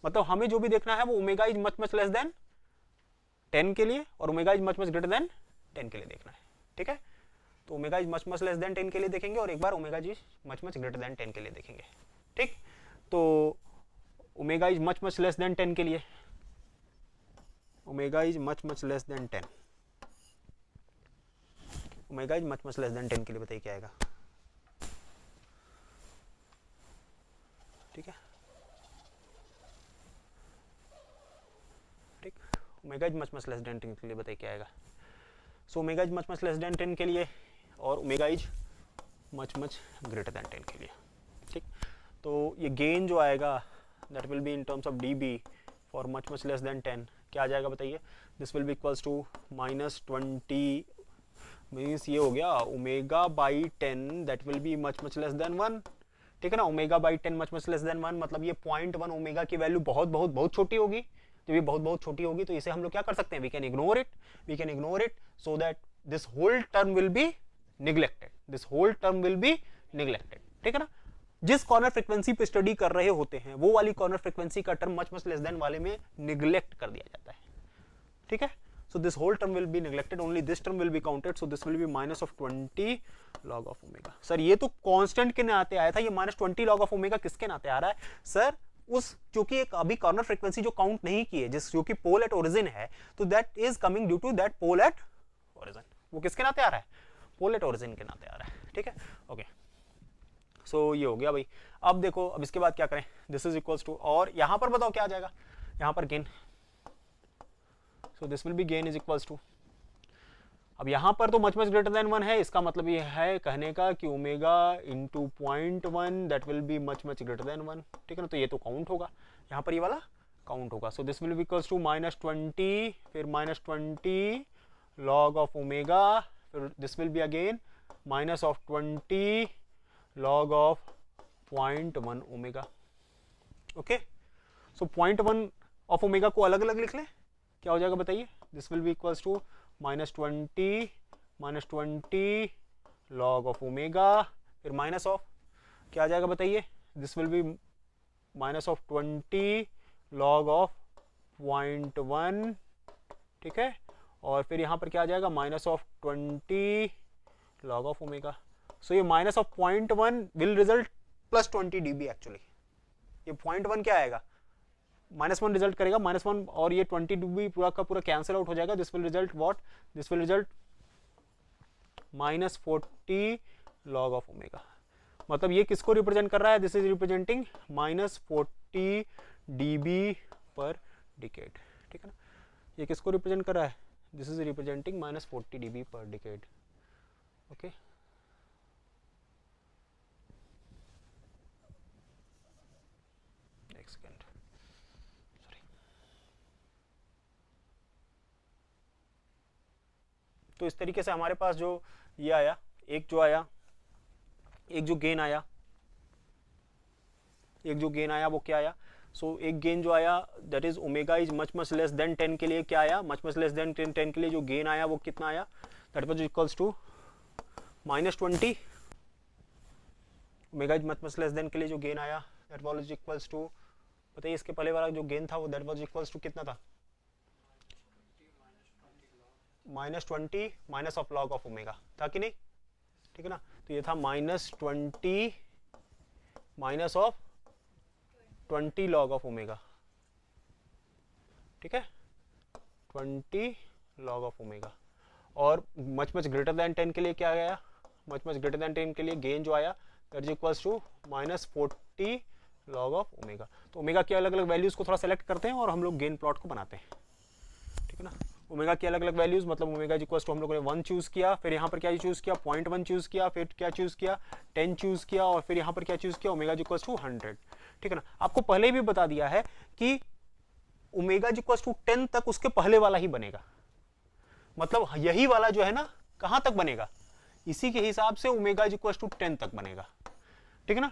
मतलब हमें जो भी देखना है वो omega is much less than 10 के लिए और omega is much greater than 10 के लिए देखना है. ठीक है, तो omega is much less than 10 के लिए देखेंगे और एक बार omega is much greater than 10 के लिए देखेंगे. ठीक, तो omega is much less than 10 के लिए, omega is much less than 10, omega is much less than 10 के लिए बताइए क्या आएगा? ठीक है, ठीक, omega is much less than 10 के लिए बताइए क्या आएगा? So omega is much less than 10 के लिए और omega is much greater than 10 के लिए. ठीक, तो ये गेन जो आएगा that will be in terms of dB for much less than 10. क्या आ जाएगा बताइए? this will be equals to -20 means ये हो गया omega by 10 that will be much less than 1. ठीक है ना, omega by 10 much less than 1 मतलब ये 0.1 ओमेगा की वैल्यू बहुत छोटी होगी. जब ये बहुत बहुत छोटी होगी तो इसे हम लोग क्या कर सकते हैं, we can ignore it so that this whole term will be neglected, ठीक है ना। जिस कॉर्नर फ्रीक्वेंसी पे स्टडी कर रहे होते हैं वो वाली कॉर्नर फ्रीक्वेंसी का टर्म मच लेस देन वाले में निग्लेक्ट कर दिया जाता है, ठीक है। So this whole term will be neglected, only this term will be counted, so this will be minus of 20 log of omega. Sir ये तो कांस्टेंट के नाते आया था, ये minus 20 log of omega किसके नाते आ रहा है सर, उस चूंकि एक अभी कॉर्नर फ्रीक्वेंसी जो काउंट नहीं की है, जिस जो कि पोल एट ओरिजिन है, तो that is coming due to that pole at origin. वो किसके नाते आ रहा है, पोल एट ओरिजिन के नाते आ रहा है, ठीक है, ओके। सो ये हो गया भाई। अब देखो, अब इसके बाद क्या करें, दिस इज इक्वल्स टू, और यहां पर बताओ क्या आ जाएगा, यहां पर gain, so this will be gain is equals to, अब यहां पर तो मच ग्रेटर देन 1 है, इसका मतलब ये है कहने का कि omega into 0.1 that will be much greater than 1, ठीक है ना। तो ये तो काउंट होगा, यहाँ पर ये वाला काउंट होगा। So this will be equals to -20, फिर -20 log ऑफ ओमेगा, फिर this will be again -20 log of 0.1 omega, okay. So 0.1 of omega को अलग अलग लिख लें, क्या हो जाएगा बताइए, this will be equals to -20 log of omega, फिर माइनस ऑफ क्या आ जाएगा बताइए, this will be -20 log of 0.1, ठीक है, और फिर यहाँ पर क्या आ जाएगा -20 log ऑफ ओमेगा। सो ये minus of 0.1 will result +20 dB actually, ये 0.1 क्या आएगा, -1 रिजल्ट करेगा, -1 और ये 20 dB पूरा का पूरा कैंसिल आउट हो जाएगा। This will result what, this will result -40 log of omega. मतलब ये किसको रिप्रेजेंट कर रहा है, this is representing -40 dB per decade, ठीक है ना। ये किसको रिप्रेजेंट कर रहा है, this is representing -40 dB per decade, okay. तो इस तरीके से हमारे पास जो ये आया, एक जो गेन आया, वो क्या आया, सो एक गेन जो आया that is omega is much less than 10 के लिए क्या आया, मच लेस देन 10 के लिए जो गेन आया वो कितना आया, that was equals to -20, omega is much less than के लिए जो गेन आया दैट वाज इक्वल्स टू, बताइए इसके पहले वाला जो गेन था वो दैट वाज इक्वल्स टू कितना था, -20 minus of log of omega था कि नहीं, ठीक है ना। तो ये था -20 minus of 20 log of omega, ठीक है, 20 log ऑफ ओमेगा। और मच ग्रेटर देन 10 के लिए क्या आया, मच ग्रेटर देन 10 के लिए गेन जो आया that is equals to -40 log of omega. तो ओमेगा की अलग अलग वैल्यूज को थोड़ा सेलेक्ट करते हैं और हम लोग गेन प्लॉट को बनाते हैं, ठीक है ना। ओमेगा की अलग अलग वैल्यूज, मतलब ओमेगा इक्वल्स टू हम लोगों ने 1 चूज किया, फिर यहाँ पर क्या चूज किया 0.1 चूज किया, फिर क्या चूज किया 10 चूज किया, और फिर यहाँ पर क्या चूज किया ओमेगा इक्वल्स टू 100, ठीक है ना। आपको पहले भी बता दिया है कि ओमेगा इक्वल्स टू 10 तक उसके पहले वाला ही बनेगा, मतलब यही वाला जो है ना कहां तक बनेगा, इसी के हिसाब से ओमेगा इक्वल्स टू 10 तक बनेगा, ठीक है ना।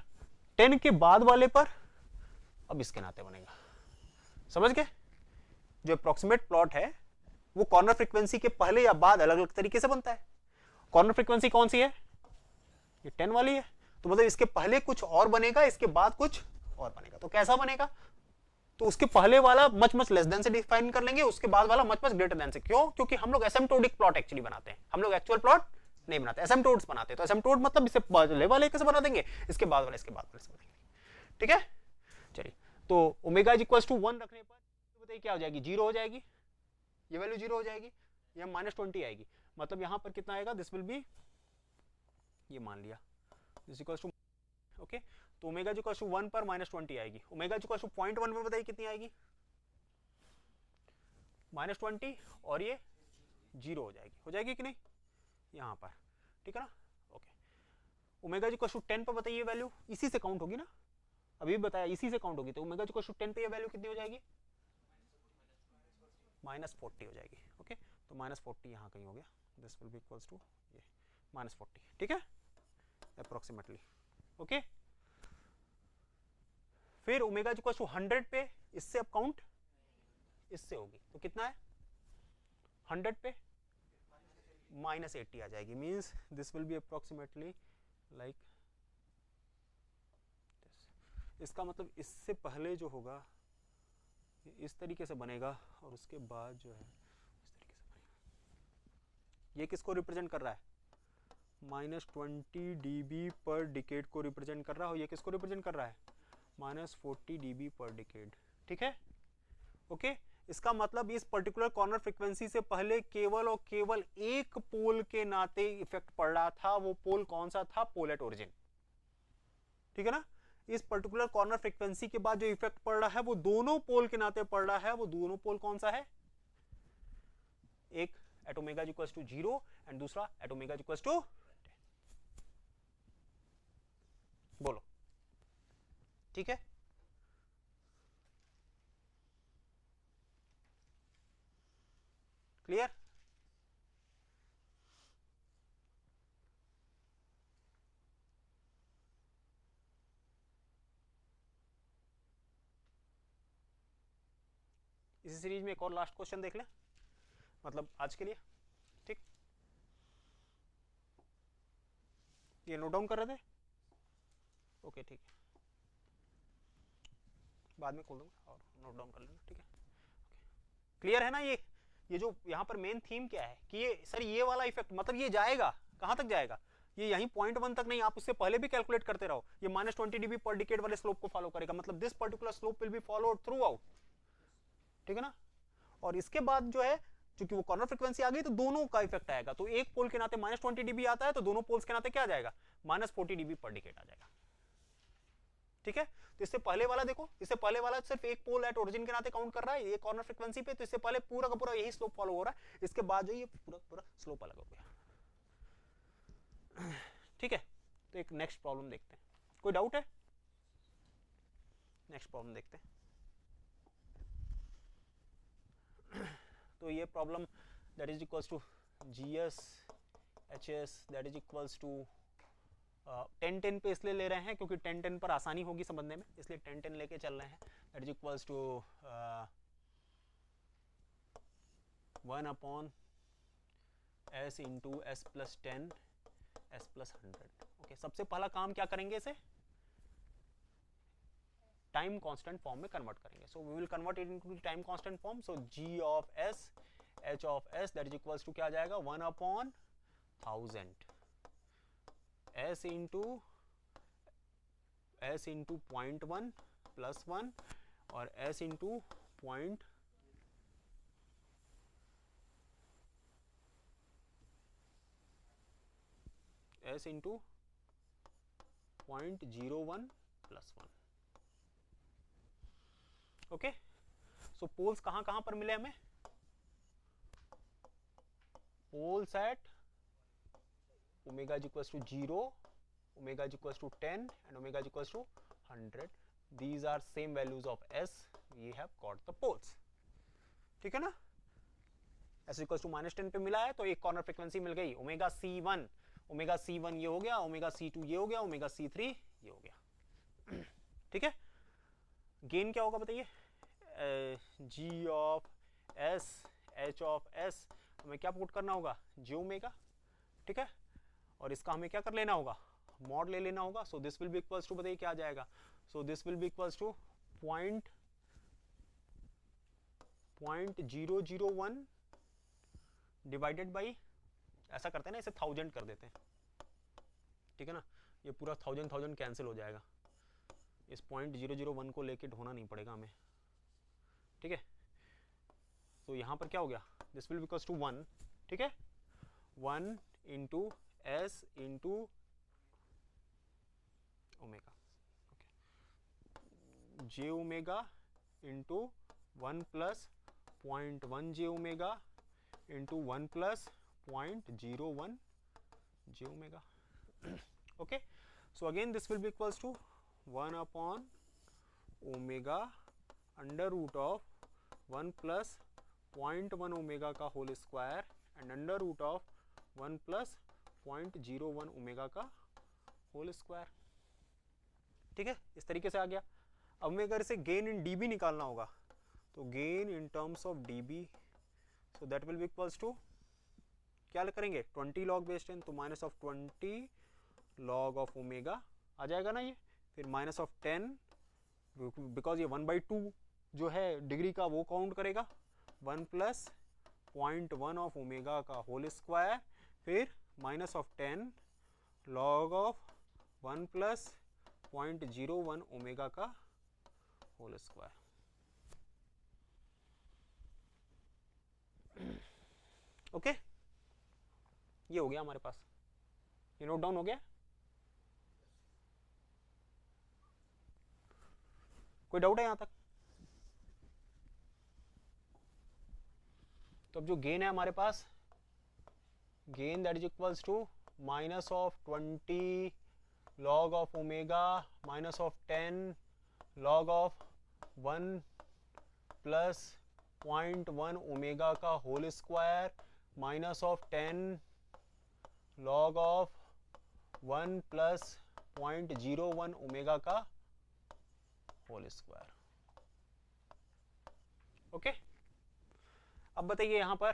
10 के बाद वाले पर अब इसके नाते बनेगा, समझ गए। जो अप्रोक्सीमेट प्लॉट है वो कॉर्नर फ्रीक्वेंसी के पहले या बाद अलग अलग तरीके से बनता है। कॉर्नर फ्रीक्वेंसी कौन सी है, ये 10 वाली है, तो मतलब इसके पहले कुछ और बनेगा, इसके बाद कुछ और बनेगा। तो कैसा बनेगा, तो उसके पहले वाला मच लेस देन से डिफाइन कर लेंगे, उसके बाद वाला मच ग्रेटर देन से। क्यों, क्योंकि हम लोग एसिम्प्टोटिक प्लॉट एक्चुअली बनाते हैं, हम लोग एक्चुअल प्लॉट नहीं बनाते, एसिम्प्टोट्स बनाते हैं। तो एसिम्प्टोट मतलब इससे पहले वाले कैसे बना देंगे, इसके बाद वाले इसके बाद वाले से बनेंगे, ठीक है। चलिए, तो ओमेगा इक्वल्स टू 1 रखने पर तो बताइए क्या हो जाएगी, 0 हो जाएगी, ये वैल्यू 0 हो जाएगी, या -20 आएगी, मतलब यहां पर कितना आएगा, दिस विल बी, ये मान लिया दिस इक्वल्स टू, ओके। तो ओमेगा इक्वल्स टू 1 पर -20 आएगी, ओमेगा इक्वल्स टू 0.1 पर बताइए कितनी आएगी, -20, और ये 0 हो जाएगी कि नहीं यहां पर, ठीक है ना, ओके। ओमेगा इक्वल्स टू 10 पर बताइए वैल्यू इसी से काउंट होगी ना, अभी भी बताया इसी से काउंट होगी, तो ओमेगा इक्वल्स टू 10 पे ये वैल्यू कितनी हो जाएगी, -40 हो जाएगी, ओके। तो -40 यहाँ कहीं हो गया, this will be equals to ये -40, ठीक है, अप्रोक्सीमेटली, ओके। फिर ओमेगा इक्वल्स टू 100 पे इससे अब काउंट इससे होगी, तो कितना है 100 पे -80 आ जाएगी, means this will B approximately like this. इसका मतलब इससे पहले जो होगा इस तरीके से बनेगा और उसके बाद जो है इस तरीके से बनेगा। ये किसको रिप्रेजेंट कर रहा है, -20 dB पर डिकेड को रिप्रेजेंट कर रहा है, और ये किसको रिप्रेजेंट कर रहा है, -40 dB पर डिकेड। ठीक है, ओके। इसका मतलब इस पर्टिकुलर कॉर्नर फ्रीक्वेंसी से पहले केवल और केवल एक पोल के नाते इफेक्ट पड़ रहा था, वो पोल कौन सा था, पोल एट ओरिजिन। ठीक है ना, इस पर्टिकुलर कॉर्नर फ्रीक्वेंसी के बाद जो इफेक्ट पड़ रहा है वो दोनों पोल के नाते पड़ रहा है, वो दोनों पोल कौन सा है, एक at omega equals to 0 and दूसरा एट ओमेगा इक्वल्स टू 10। बोलो, ठीक है। क्लियर? इसी सीरीज में एक और लास्ट क्वेश्चन देख लें, मतलब आज के लिए। ठीक, ये नोट डाउन कर रहे थे, ओके ठीक है, बाद में खोल दूंगा और नोट डाउन कर लेना। ठीक है, क्लियर है ना। ये जो यहाँ पर मेन थीम क्या है कि ये सर ये वाला इफेक्ट मतलब ये जाएगा कहां तक जाएगा, ये यहीं 0.1 तक नहीं, आप उससे पहले भी कैलकुलेट करते रहो, ये -20 dB पर डिकेड वाले स्लोप को फॉलो करेगा, मतलब this particular slope will be followed through out. ठीक है ना, और इसके बाद जो है क्योंकि वो कॉर्नर फ्रीक्वेंसी आ गई तो दोनों का इफेक्ट आएगा, तो एक पोल के नाते -20 dB आता है तो दोनों पोल्स के नाते क्या आ जाएगा, -40 dB पर डिकेड आ जाएगा। ठीक है, तो इससे पहले वाला देखो, इससे पहले वाला सिर्फ एक पोल एट ओरिजिन के नाते काउंट कर रहा है, ये कॉर्नर फ्रीक्वेंसी पे, तो इससे पहले पूरा का पूरा यही स्लोप फॉलो हो रहा है, इसके बाद जो ये पूरा पूरा स्लोप अलग हो गया। ठीक है, तो एक नेक्स्ट प्रॉब्लम देखते हैं, कोई डाउट है? नेक्स्ट प्रॉब्लम देखते हैं। तो ये problem that is equals to GS HS that is equals to 10-10 पे इसलिए ले रहे हैं क्योंकि 10-10 पर आसानी होगी समझने में, इसलिए 10-10 लेके चल रहे हैं। That is equals to 1/s into s plus 10 s plus 100। Okay, सबसे पहला काम क्या करेंगे, इसे टाइम कांस्टेंट फॉर्म में कन्वर्ट करेंगे। So we will convert it into time constant form. So g of s h of s that is equals to क्या आ जाएगा, 1/1000 s इंटू 0.1 प्लस 1 और s into s into 0.01 plus 1। Okay, so poles कहां कहां पर मिले हमें, poles at omega is equals to 0, omega is equals to 10 and omega is equals to 100. These are same values of s. We have got the poles. ठीक है ना, s equals to -10 पे मिला है तो एक कॉर्नर फ्रीक्वेंसी मिल गई, omega C1 ये हो गया, ओमेगा C2 ये हो गया, ओमेगा C3 ये हो गया। ठीक है, गेन क्या होगा बताइए, g of s h of s हमें क्या पुट करना होगा, j ओमेगा। ठीक है, और इसका हमें क्या कर लेना होगा, मॉड ले लेना होगा। So this will be equals to, बताइए क्या आ जाएगा, so this will be equals to 0.001 divided by, ऐसा करते हैं ना, इसे 1000 कर देते हैं। ठीक है ना, ये पूरा 1000 कैंसिल हो जाएगा, इस 0.001 को लेके ढोना नहीं पड़ेगा हमें। ठीक है, तो यहां पर क्या हो गया, this will be equals to 1। ठीक है, 1 into s into omega, okay, j omega into 1 plus 0.1 j omega into 1 plus 0.01 j omega. Okay, so again this will be equals to 1 omega under root of 1 plus 0.1 omega का whole square and under root of 1 plus 0.01 omega का whole square. ठीक है, इस तरीके से आ गया। अब हमें अगर इसे गेन इन dB निकालना होगा तो gain in terms of dB, so that will be equals to, क्या करेंगे 20 log बेस 10, तो minus of 20 log of omega आ जाएगा ना ये, फिर माइनस ऑफ 10 बिकॉज ये 1/2 जो है डिग्री का वो काउंट करेगा, 1 प्लस 0.1 ऑफ ओमेगा का होल स्क्वायर, फिर minus of 10 log of 1 plus 0.01 omega का होल स्क्वायर। ओके, ये हो गया हमारे पास, ये नोट डाउन हो गया। कोई डाउट है यहां तक? तो अब जो गेन है हमारे पास, gain that is equals to minus of 20 log of omega minus of 10 log of 1 plus 0.1 omega का whole square minus of 10 log of 1 plus 0.01 omega का होल स्क्वायर। ओके, अब बताइए यहां पर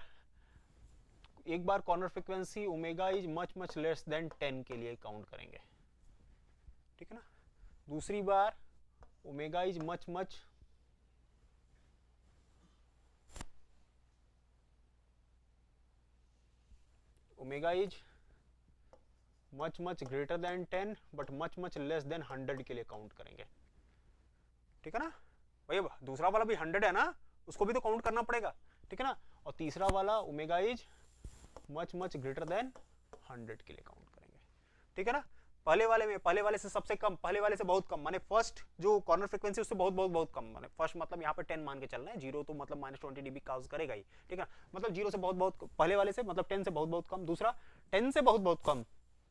एक बार corner frequency omega is much much less than 10 के लिए काउंट करेंगे, ठीक है ना। दूसरी बार omega is much much omega is much much greater than 10 but much less then 100 के लिए काउंट करेंगे, ठीक है ना भैया। दूसरा वाला भी 100 है ना, उसको भी तो काउंट करना पड़ेगा, ठीक है ना। और तीसरा वाला omega is much greater then 100 के लिए काउंट करेंगे, ठीक है ना। पहले वाले में, पहले वाले से सबसे कम, पहले वाले से बहुत कम, माने फर्स्ट जो कॉर्नर फ्रीक्वेंसी उससे बहुत कम, माने फर्स्ट मतलब यहाँ पे 10 मान के चलना है, 0 तो मतलब -20 dB काउंट करेगा ही, ठीक है। मतलब 0 से बहुत पहले वाले से मतलब 10 से बहुत कम, दूसरा 10 से बहुत कम,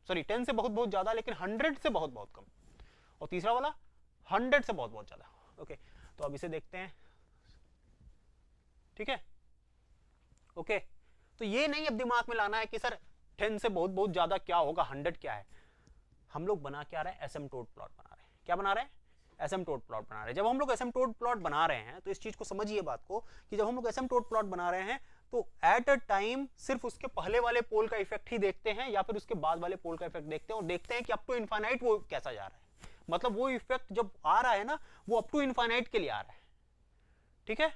सॉरी 10 से बहुत ज्यादा लेकिन 100 से बहुत कम, और तीसरा वाला 100 से बहुत ज्यादा। ओके, तो अब इसे देखते हैं, ठीक है। ओके, तो ये नहीं अब दिमाग में लाना है कि सर 10 से बहुत ज्यादा क्या होगा, 100 क्या है। हम लोग बना क्या रहे हैं, एसिम्पटोट प्लॉट बना रहे हैं। क्या बना रहे हैं, एसिम्पटोट प्लॉट बना रहे हैं। जब हम लोग एसिम्पटोट प्लॉट बना रहे हैं तो इस चीज को समझिए बात को, कि जब हम लोग एसिम्पटोट प्लॉट बना रहे हैं तो एट अ टाइम सिर्फ उसके पहले वाले पोल का इफेक्ट ही देखते हैं या फिर उसके बाद वाले पोल का इफेक्ट देखते हैं, और देखते हैं कि अप टू इनफाइनाइट वो कैसा जा रहा है। मतलब वो इफेक्ट जब आ रहा है ना, वो अप टू इनफाइनाइट के लिए आ रहा है, ठीक है,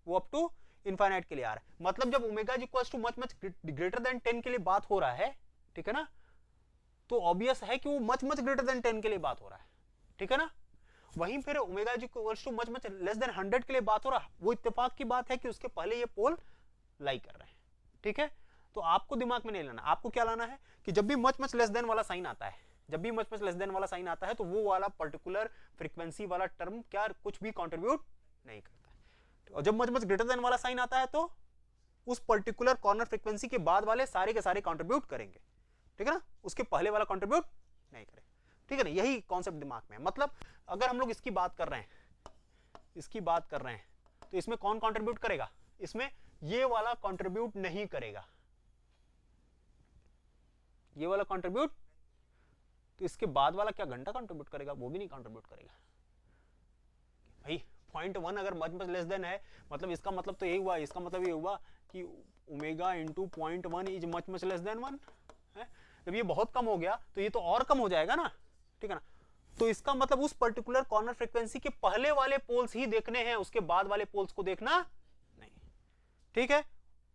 वो अप टू इनफाइनाइट के लिए आ रहा है। मतलब जब omega equals too much greater than 10 के लिए बात हो रहा है, ठीक है ना, तो ऑब्वियस है कि वो मच ग्रेटर देन 10 के लिए बात हो रहा है, ठीक है ना। वहीं फिर omega equals too much less then 100 के लिए बात हो रहा है, वो इत्तेफाक की बात है कि उसके पहले ये पोल लाई कर रहे हैं, ठीक है। तो आपको दिमाग में नहीं लाना, आपको क्या लाना है कि जब भी मच लेस देन वाला साइन आता है, जब भी मच लेस देन वाला साइन आता है, तो वो वाला पर्टिकुलर फ्रीक्वेंसी वाला टर्म क्या कुछ भी कंट्रीब्यूट नहीं करता है। और जब मच ग्रेटर देन वाला साइन आता है तो उस पर्टिकुलर कॉर्नर फ्रीक्वेंसी के बाद वाले सारे के सारे कंट्रीब्यूट करेंगे, ठीक है ना, उसके पहले वाला कंट्रीब्यूट नहीं करे, ठीक है ना। यही कॉन्सेप्ट दिमाग में है। मतलब अगर हम लोग इसकी बात कर रहे हैं, तो इसमें कौन कंट्रीब्यूट करेगा, इसमें ये वाला कंट्रीब्यूट नहीं करेगा, ये वाला कंट्रीब्यूट, तो इसके बाद वाला क्या घंटा कंट्रीब्यूट करेगा, वो भी नहीं कंट्रीब्यूट करेगा भाई। 0.1 अगर मच लेस देन है, मतलब इसका मतलब तो यही हुआ, इसका मतलब ये हुआ कि omega into 0.1 is much less than 1 है। जब ये बहुत कम हो गया तो ये तो और कम हो जाएगा ना, ठीक है ना। तो इसका मतलब उस पर्टिकुलर कॉर्नर फ्रीक्वेंसी के पहले वाले पोल्स ही देखने हैं, उसके बाद वाले पोल्स को देखना नहीं, ठीक है।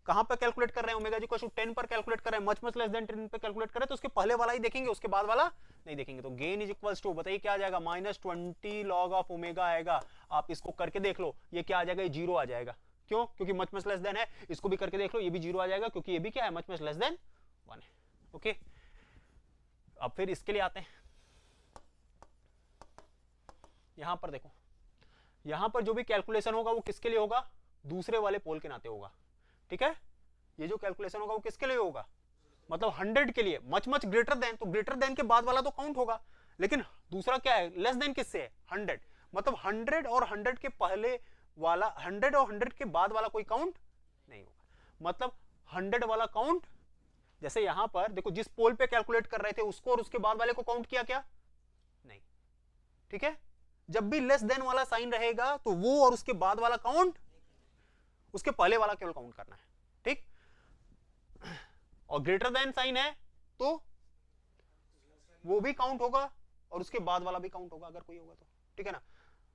कहां पर कैलकुलेट कर रहे हैं, ओमेगा जी को 10 पर कैलकुलेट कर रहे हैं, मच लेस देन 10 पर कैलकुलेट कर रहे हैं, तो उसके पहले वाला ही देखेंगे, उसके बाद वाला नहीं देखेंगे। तो गेन इज इक्वल्स टू, बताइए क्या आ जाएगा, -20 log ऑफ ओमेगा आएगा। आप इसको करके देख लो, ये क्या आ जाएगा, ये 0 आ जाएगा। क्यों, क्योंकि मच लेस देन है। इसको भी करके देख लो, ये भी 0 आ जाएगा, क्योंकि ये भी क्या है, मच लेस देन 1 है। ओके, अब फिर इसके लिए आते हैं। यहां पर देखो, यहां पर जो भी कैलकुलेशन होगा वो किसके लिए होगा, दूसरे वाले पोल के नाते होगा, ठीक है। ये जो कैलकुलेशन होगा वो किसके लिए होगा, मतलब 100 के लिए, मच ग्रेटर देन, तो ग्रेटर देन के बाद वाला तो काउंट होगा, लेकिन दूसरा क्या है, लेस देन किससे है, 100, मतलब 100 और 100 के पहले वाला, 100 और 100 के बाद वाला कोई काउंट नहीं होगा। मतलब 100 वाला काउंट, जैसे यहां पर देखो जिस पोल पे कैलकुलेट कर रहे थे उसको और उसके बाद वाले को काउंट किया क्या, नहीं, ठीक है। जब भी लेस देन वाला साइन रहेगा तो वो और उसके बाद वाला काउंट उसके पहले वाला केवल काउंट करना है, ठीक। और ग्रेटर देन साइन है तो वो भी काउंट होगा और उसके बाद वाला भी काउंट होगा अगर कोई होगा तो, ठीक है ना।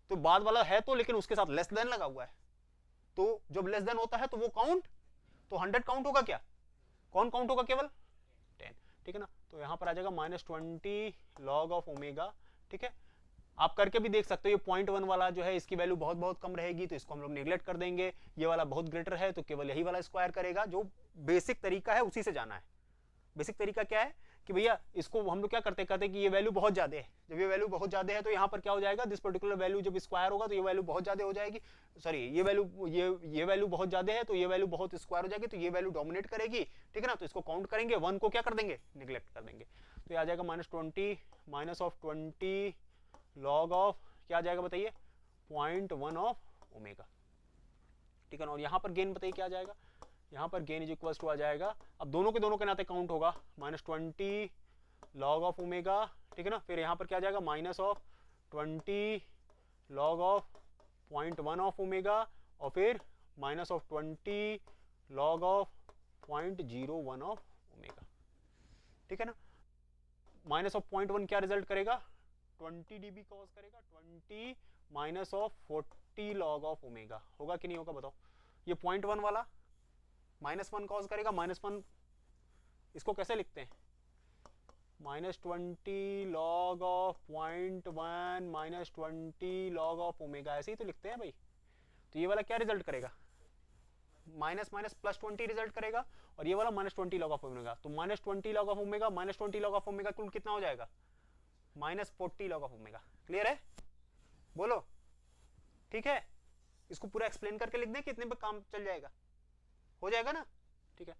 तो बाद वाला है तो लेकिन उसके साथ लेस देन लगा हुआ है, तो जब लेस देन होता है तो वो काउंट, तो 100 काउंट होगा क्या, कौन काउंट होगा, केवल 10, ठीक है ना। तो यहां पर आ जाएगा -20 log ऑफ ओमेगा, ठीक है। आप करके भी देख सकते हो, ये 0.1 वाला जो है इसकी वैल्यू बहुत बहुत कम रहेगी तो इसको हम लोग नेग्लेक्ट कर देंगे, ये वाला बहुत ग्रेटर है तो केवल यही वाला स्क्वायर करेगा। जो बेसिक तरीका है उसी से जाना है। बेसिक तरीका क्या है कि भैया इसको हम लोग क्या करते हैं कि ये वैल्यू बहुत ज्यादा है, जब ये वैल्यू बहुत ज्यादा है तो यहाँ पर क्या हो जाएगा, दिस पर्टिकुलर वैल्यू जब स्क्वायर होगा तो ये वैल्यू बहुत ज्यादा हो जाएगी, सॉरी ये वैल्यू बहुत ज्यादा है तो ये वैल्यू बहुत स्क्वायर हो जाएगी, तो ये वैल्यू डोमिनेट करेगी, ठीक है ना। तो इसको काउंट करेंगे, 1 को क्या कर देंगे, निगलेक्ट कर देंगे। तो ये आ जाएगा -20 -20 log ऑफ क्या आ जाएगा बताइए, 0.1 ऑफ ओमेगा, ठीक है ना। और यहाँ पर गेन बताइए क्या आ जाएगा, यहाँ पर गेन इज इक्वल टू आ जाएगा, अब दोनों के नाते काउंट होगा, -20 log ऑफ ओमेगा, ठीक है ना। फिर यहाँ पर क्या आ जाएगा, -20 log ऑफ 0.1 ऑफ ओमेगा, और फिर -20 log ऑफ 0.01 ऑफ ओमेगा, ठीक है ना। -0.1 क्या रिजल्ट करेगा, 20 dB कॉज करेगा, 20 -40 log ऑफ ओमेगा, होगा कि नहीं होगा बताओ। ये 0.1 वाला -1 कॉज करेगा, -1 इसको कैसे लिखते हैं, -20 log of 0.1 -20 log of omega, ऐसे ही तो लिखते हैं भाई। तो ये वाला क्या रिजल्ट करेगा, माइनस माइनस +20 रिजल्ट करेगा, और ये वाला -20 log ऑफ ओमेगा। तो -20 log of omega -20 log of omega कुल कितना हो जाएगा, -40 log ऑफ ओमेगा। क्लियर है, बोलो, ठीक है। इसको पूरा एक्सप्लेन करके लिख दें, कितने पे काम चल जाएगा, हो जाएगा ना, ठीक है,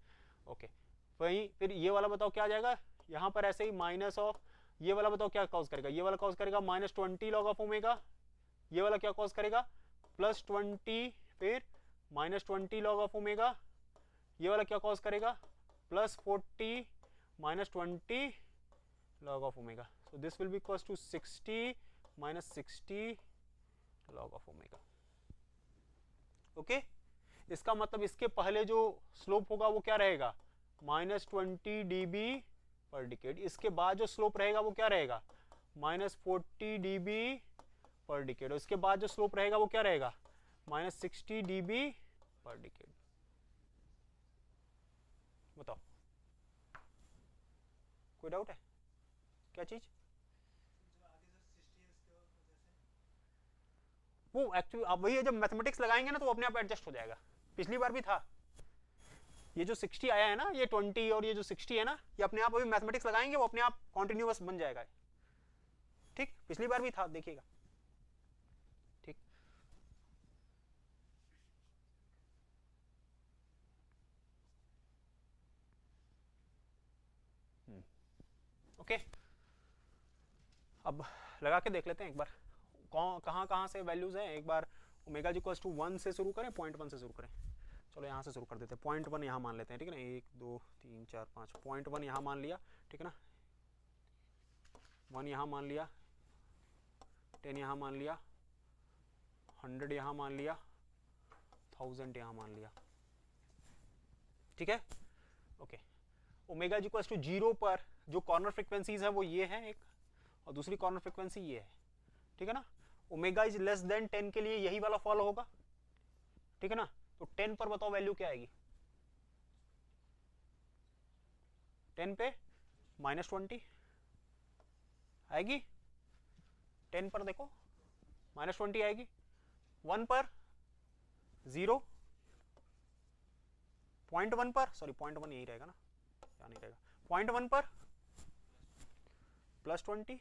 ओके। वही फिर ये वाला बताओ क्या आ जाएगा, यहां पर ऐसे ही माइनस ऑफ, ये वाला बताओ क्या कॉज करेगा, ये वाला कॉज करेगा -20 log ऑफ ओमेगा, ये वाला क्या कॉज करेगा +20, फिर -20 log ऑफ ओमेगा, ये वाला क्या कॉज करेगा +40 -20 log of omega. So this will be equal to 60 -60 log of omega, okay. इसका मतलब इसके पहले जो स्लोप होगा वो क्या रहेगा, -20 dB पर डिकेड। इसके बाद जो स्लोप रहेगा वो क्या रहेगा, -40 dB पर डिकेड। और इसके बाद जो स्लोप रहेगा वो क्या रहेगा, -60 dB पर डिकेड। बताओ, कोई डाउट है, क्या चीज, वो एक्चुअली आप वही है, जब मैथमेटिक्स लगाएंगे ना तो वो अपने आप एडजस्ट हो जाएगा। पिछली बार भी था, ये जो 60 आया है ना, ये 20 और ये जो 60 है ना, ये अपने आप अभी मैथमेटिक्स लगाएंगे वो अपने आप कॉन्टिन्यूअस बन जाएगा, ठीक। पिछली बार भी था, देखिएगा, ठीक। ओके, अब लगा के देख लेते हैं एक बार, कहाँ कहाँ से वैल्यूज हैं। एक बार ओमेगा जी इक्वल्स टू 1 से शुरू करें, 0.1 से शुरू करें। चलो यहाँ से शुरू कर देते हैं, 0.1 यहाँ मान लेते हैं, ठीक है ना। 1 2 3 4 5, 0.1 यहाँ मान लिया, ठीक है ना। 1 यहाँ मान लिया, 10 यहाँ मान लिया, 100 यहाँ मान लिया, 1000 यहाँ मान लिया, ठीक है, okay. Omega G equals to 0 पर जो कॉर्नर फ्रिक्वेंसीज है वो ये है एक, और दूसरी कॉर्नर फ्रिक्वेंसी ये है, ठीक है ना। ओमेगा इज लेस देन 10 के लिए यही वाला फॉलो होगा, ठीक है ना। तो 10 पर बताओ वैल्यू क्या आएगी, 10 पे -20 आएगी, 10 पर देखो -20 आएगी, 1 पर 0, 0.1 पर, सॉरी 0.1 यही रहेगा ना, क्या नहीं रहेगा, 0.1 पर +20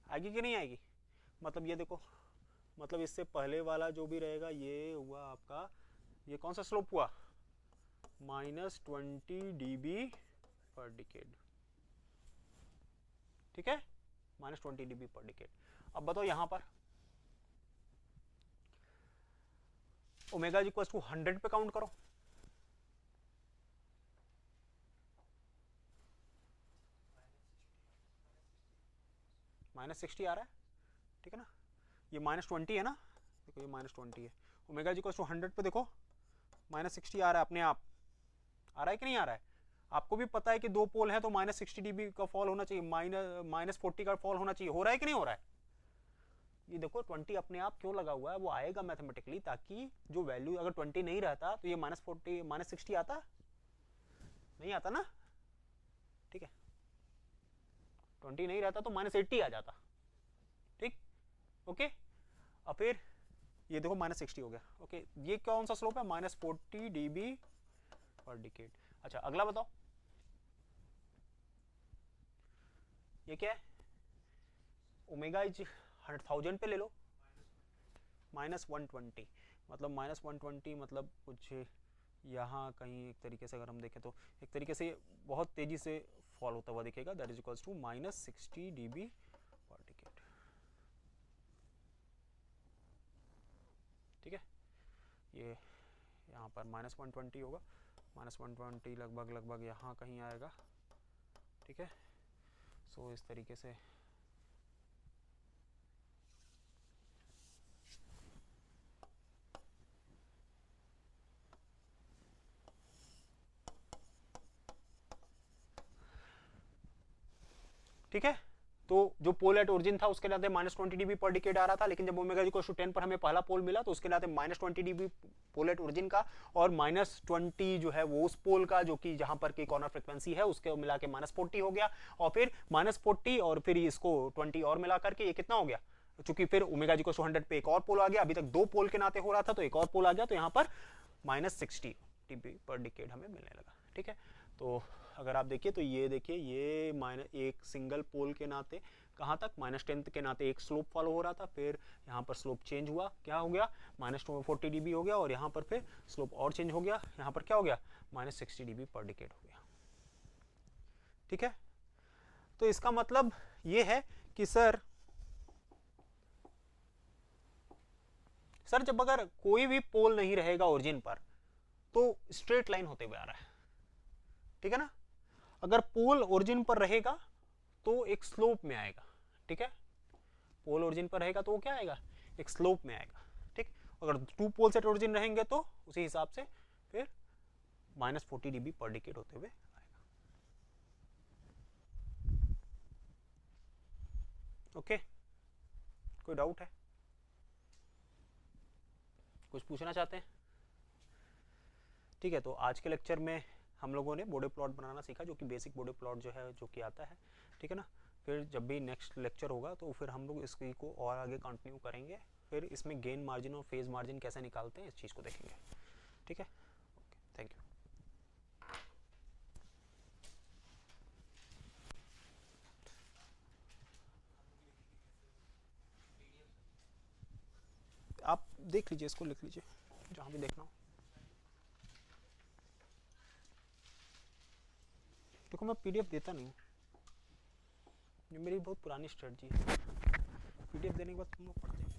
आएगी कि नहीं आएगी। मतलब ये देखो, मतलब इससे पहले वाला जो भी रहेगा ये हुआ आपका, ये कौन सा स्लोप हुआ, -20 dB पर डिकेड, ठीक है, -20 dB पर डिकेड। अब बताओ यहां पर ओमेगा इक्वल टू 100 पे काउंट करो, -60 आ रहा है, ठीक है ना। ये -20 है ना, देखो ये -20 है। ओमेगा इक्वल टू 100 पे देखो -60 आ रहा है अपने आप, आ रहा है कि नहीं आ रहा है? आपको भी पता है कि 2 पोल है तो -60 dB का फॉल होना चाहिए, -40 का फॉल होना चाहिए। हो रहा है कि नहीं हो रहा है? ये देखो 20 अपने आप क्यों लगा हुआ है, वो आएगा मैथमेटिकली, ताकि जो वैल्यू अगर 20 नहीं रहता तो ये -40 -60 आता, नहीं आता ना, ठीक है। 20 नहीं रहता तो -80 आ जाता, ठीक, ओके। अब फिर ये देखो -60 हो गया, ओके। ये कौन सा स्लोप है? -40 dB पर डिकेड। अच्छा अगला बताओ, ये क्या है? ओमेगा इज 100,000 पे ले लो, -120, मतलब -120 मतलब कुछ यहाँ कहीं एक तरीके से अगर हम देखें तो एक तरीके से बहुत तेजी से फॉल होता हुआ दिखेगा, that is equals to -60 dB per decade, ठीक है। ये यहाँ पर -120 होगा, -120 लगभग यहाँ कहीं आएगा, ठीक है। सो इस तरीके से ठीक है। तो जो पोल एट ओरिजिन था उसके नाते -20 dB पर डिकेड आ रहा था, लेकिन जब ओमेगा इक्वल टू 10 पर हमें पहला पोल मिला तो उसके नाते -20 dB पोल एट ओरिजिन का और -20 जो है वो उस पोल का जो कि जहां पर की कॉर्नर फ्रीक्वेंसी है उसके मिला के -40 हो गया, और फिर -40 और फिर इसको 20 और मिला करके ये कितना हो गया, चूंकि फिर ओमेगा इक्वल टू 100 पे एक और पोल आ गया, अभी तक 2 पोल के नाते हो रहा था तो एक और पोल आ गया, तो यहाँ पर -60 dB पर डिकेड हमें मिलने लगा, ठीक है। तो अगर आप देखिए तो ये देखिए ये एक सिंगल पोल के नाते कहाँ तक -10 के नाते एक स्लोप फॉलो हो रहा था, फिर यहाँ पर स्लोप चेंज हुआ, क्या हो गया, -40 dB हो गया, और यहाँ पर फिर स्लोप और चेंज हो गया, यहाँ पर क्या हो गया, -60 dB पर डिकेड हो गया, ठीक है। तो इसका मतलब ये है कि सर जब अगर कोई भी पोल नहीं रहेगा ओरिजिन पर तो स्ट्रेट लाइन होते हुए आ रहा है, ठीक है ना। अगर पोल ओरिजिन पर रहेगा तो एक स्लोप में आएगा, ठीक है। पोल ओरिजिन पर रहेगा तो वो क्या आएगा, एक स्लोप में आएगा, ठीक। अगर 2 पोल सेट ओरिजिन रहेंगे तो उसी हिसाब से फिर -40 dB पर डिकेड होते हुए आएगा, ओके। कोई डाउट है, कुछ पूछना चाहते हैं? ठीक है, तो आज के लेक्चर में हम लोगों ने बोडे प्लॉट बनाना सीखा, जो कि बेसिक बोडे प्लॉट जो है जो कि आता है, ठीक है ना। फिर जब भी नेक्स्ट लेक्चर होगा तो फिर हम लोग इसकी को और आगे कंटिन्यू करेंगे, फिर इसमें गेन मार्जिन और फेज मार्जिन कैसे निकालते हैं इस चीज़ को देखेंगे, ठीक है। Okay, thank you. आप देख लीजिए, इसको लिख लीजिए जहाँ भी देखना हो। देखो मैं PDF देता नहीं हूँ, ये मेरी बहुत पुरानी स्ट्रेटजी है, PDF देने के बाद तुम लोग पढ़ते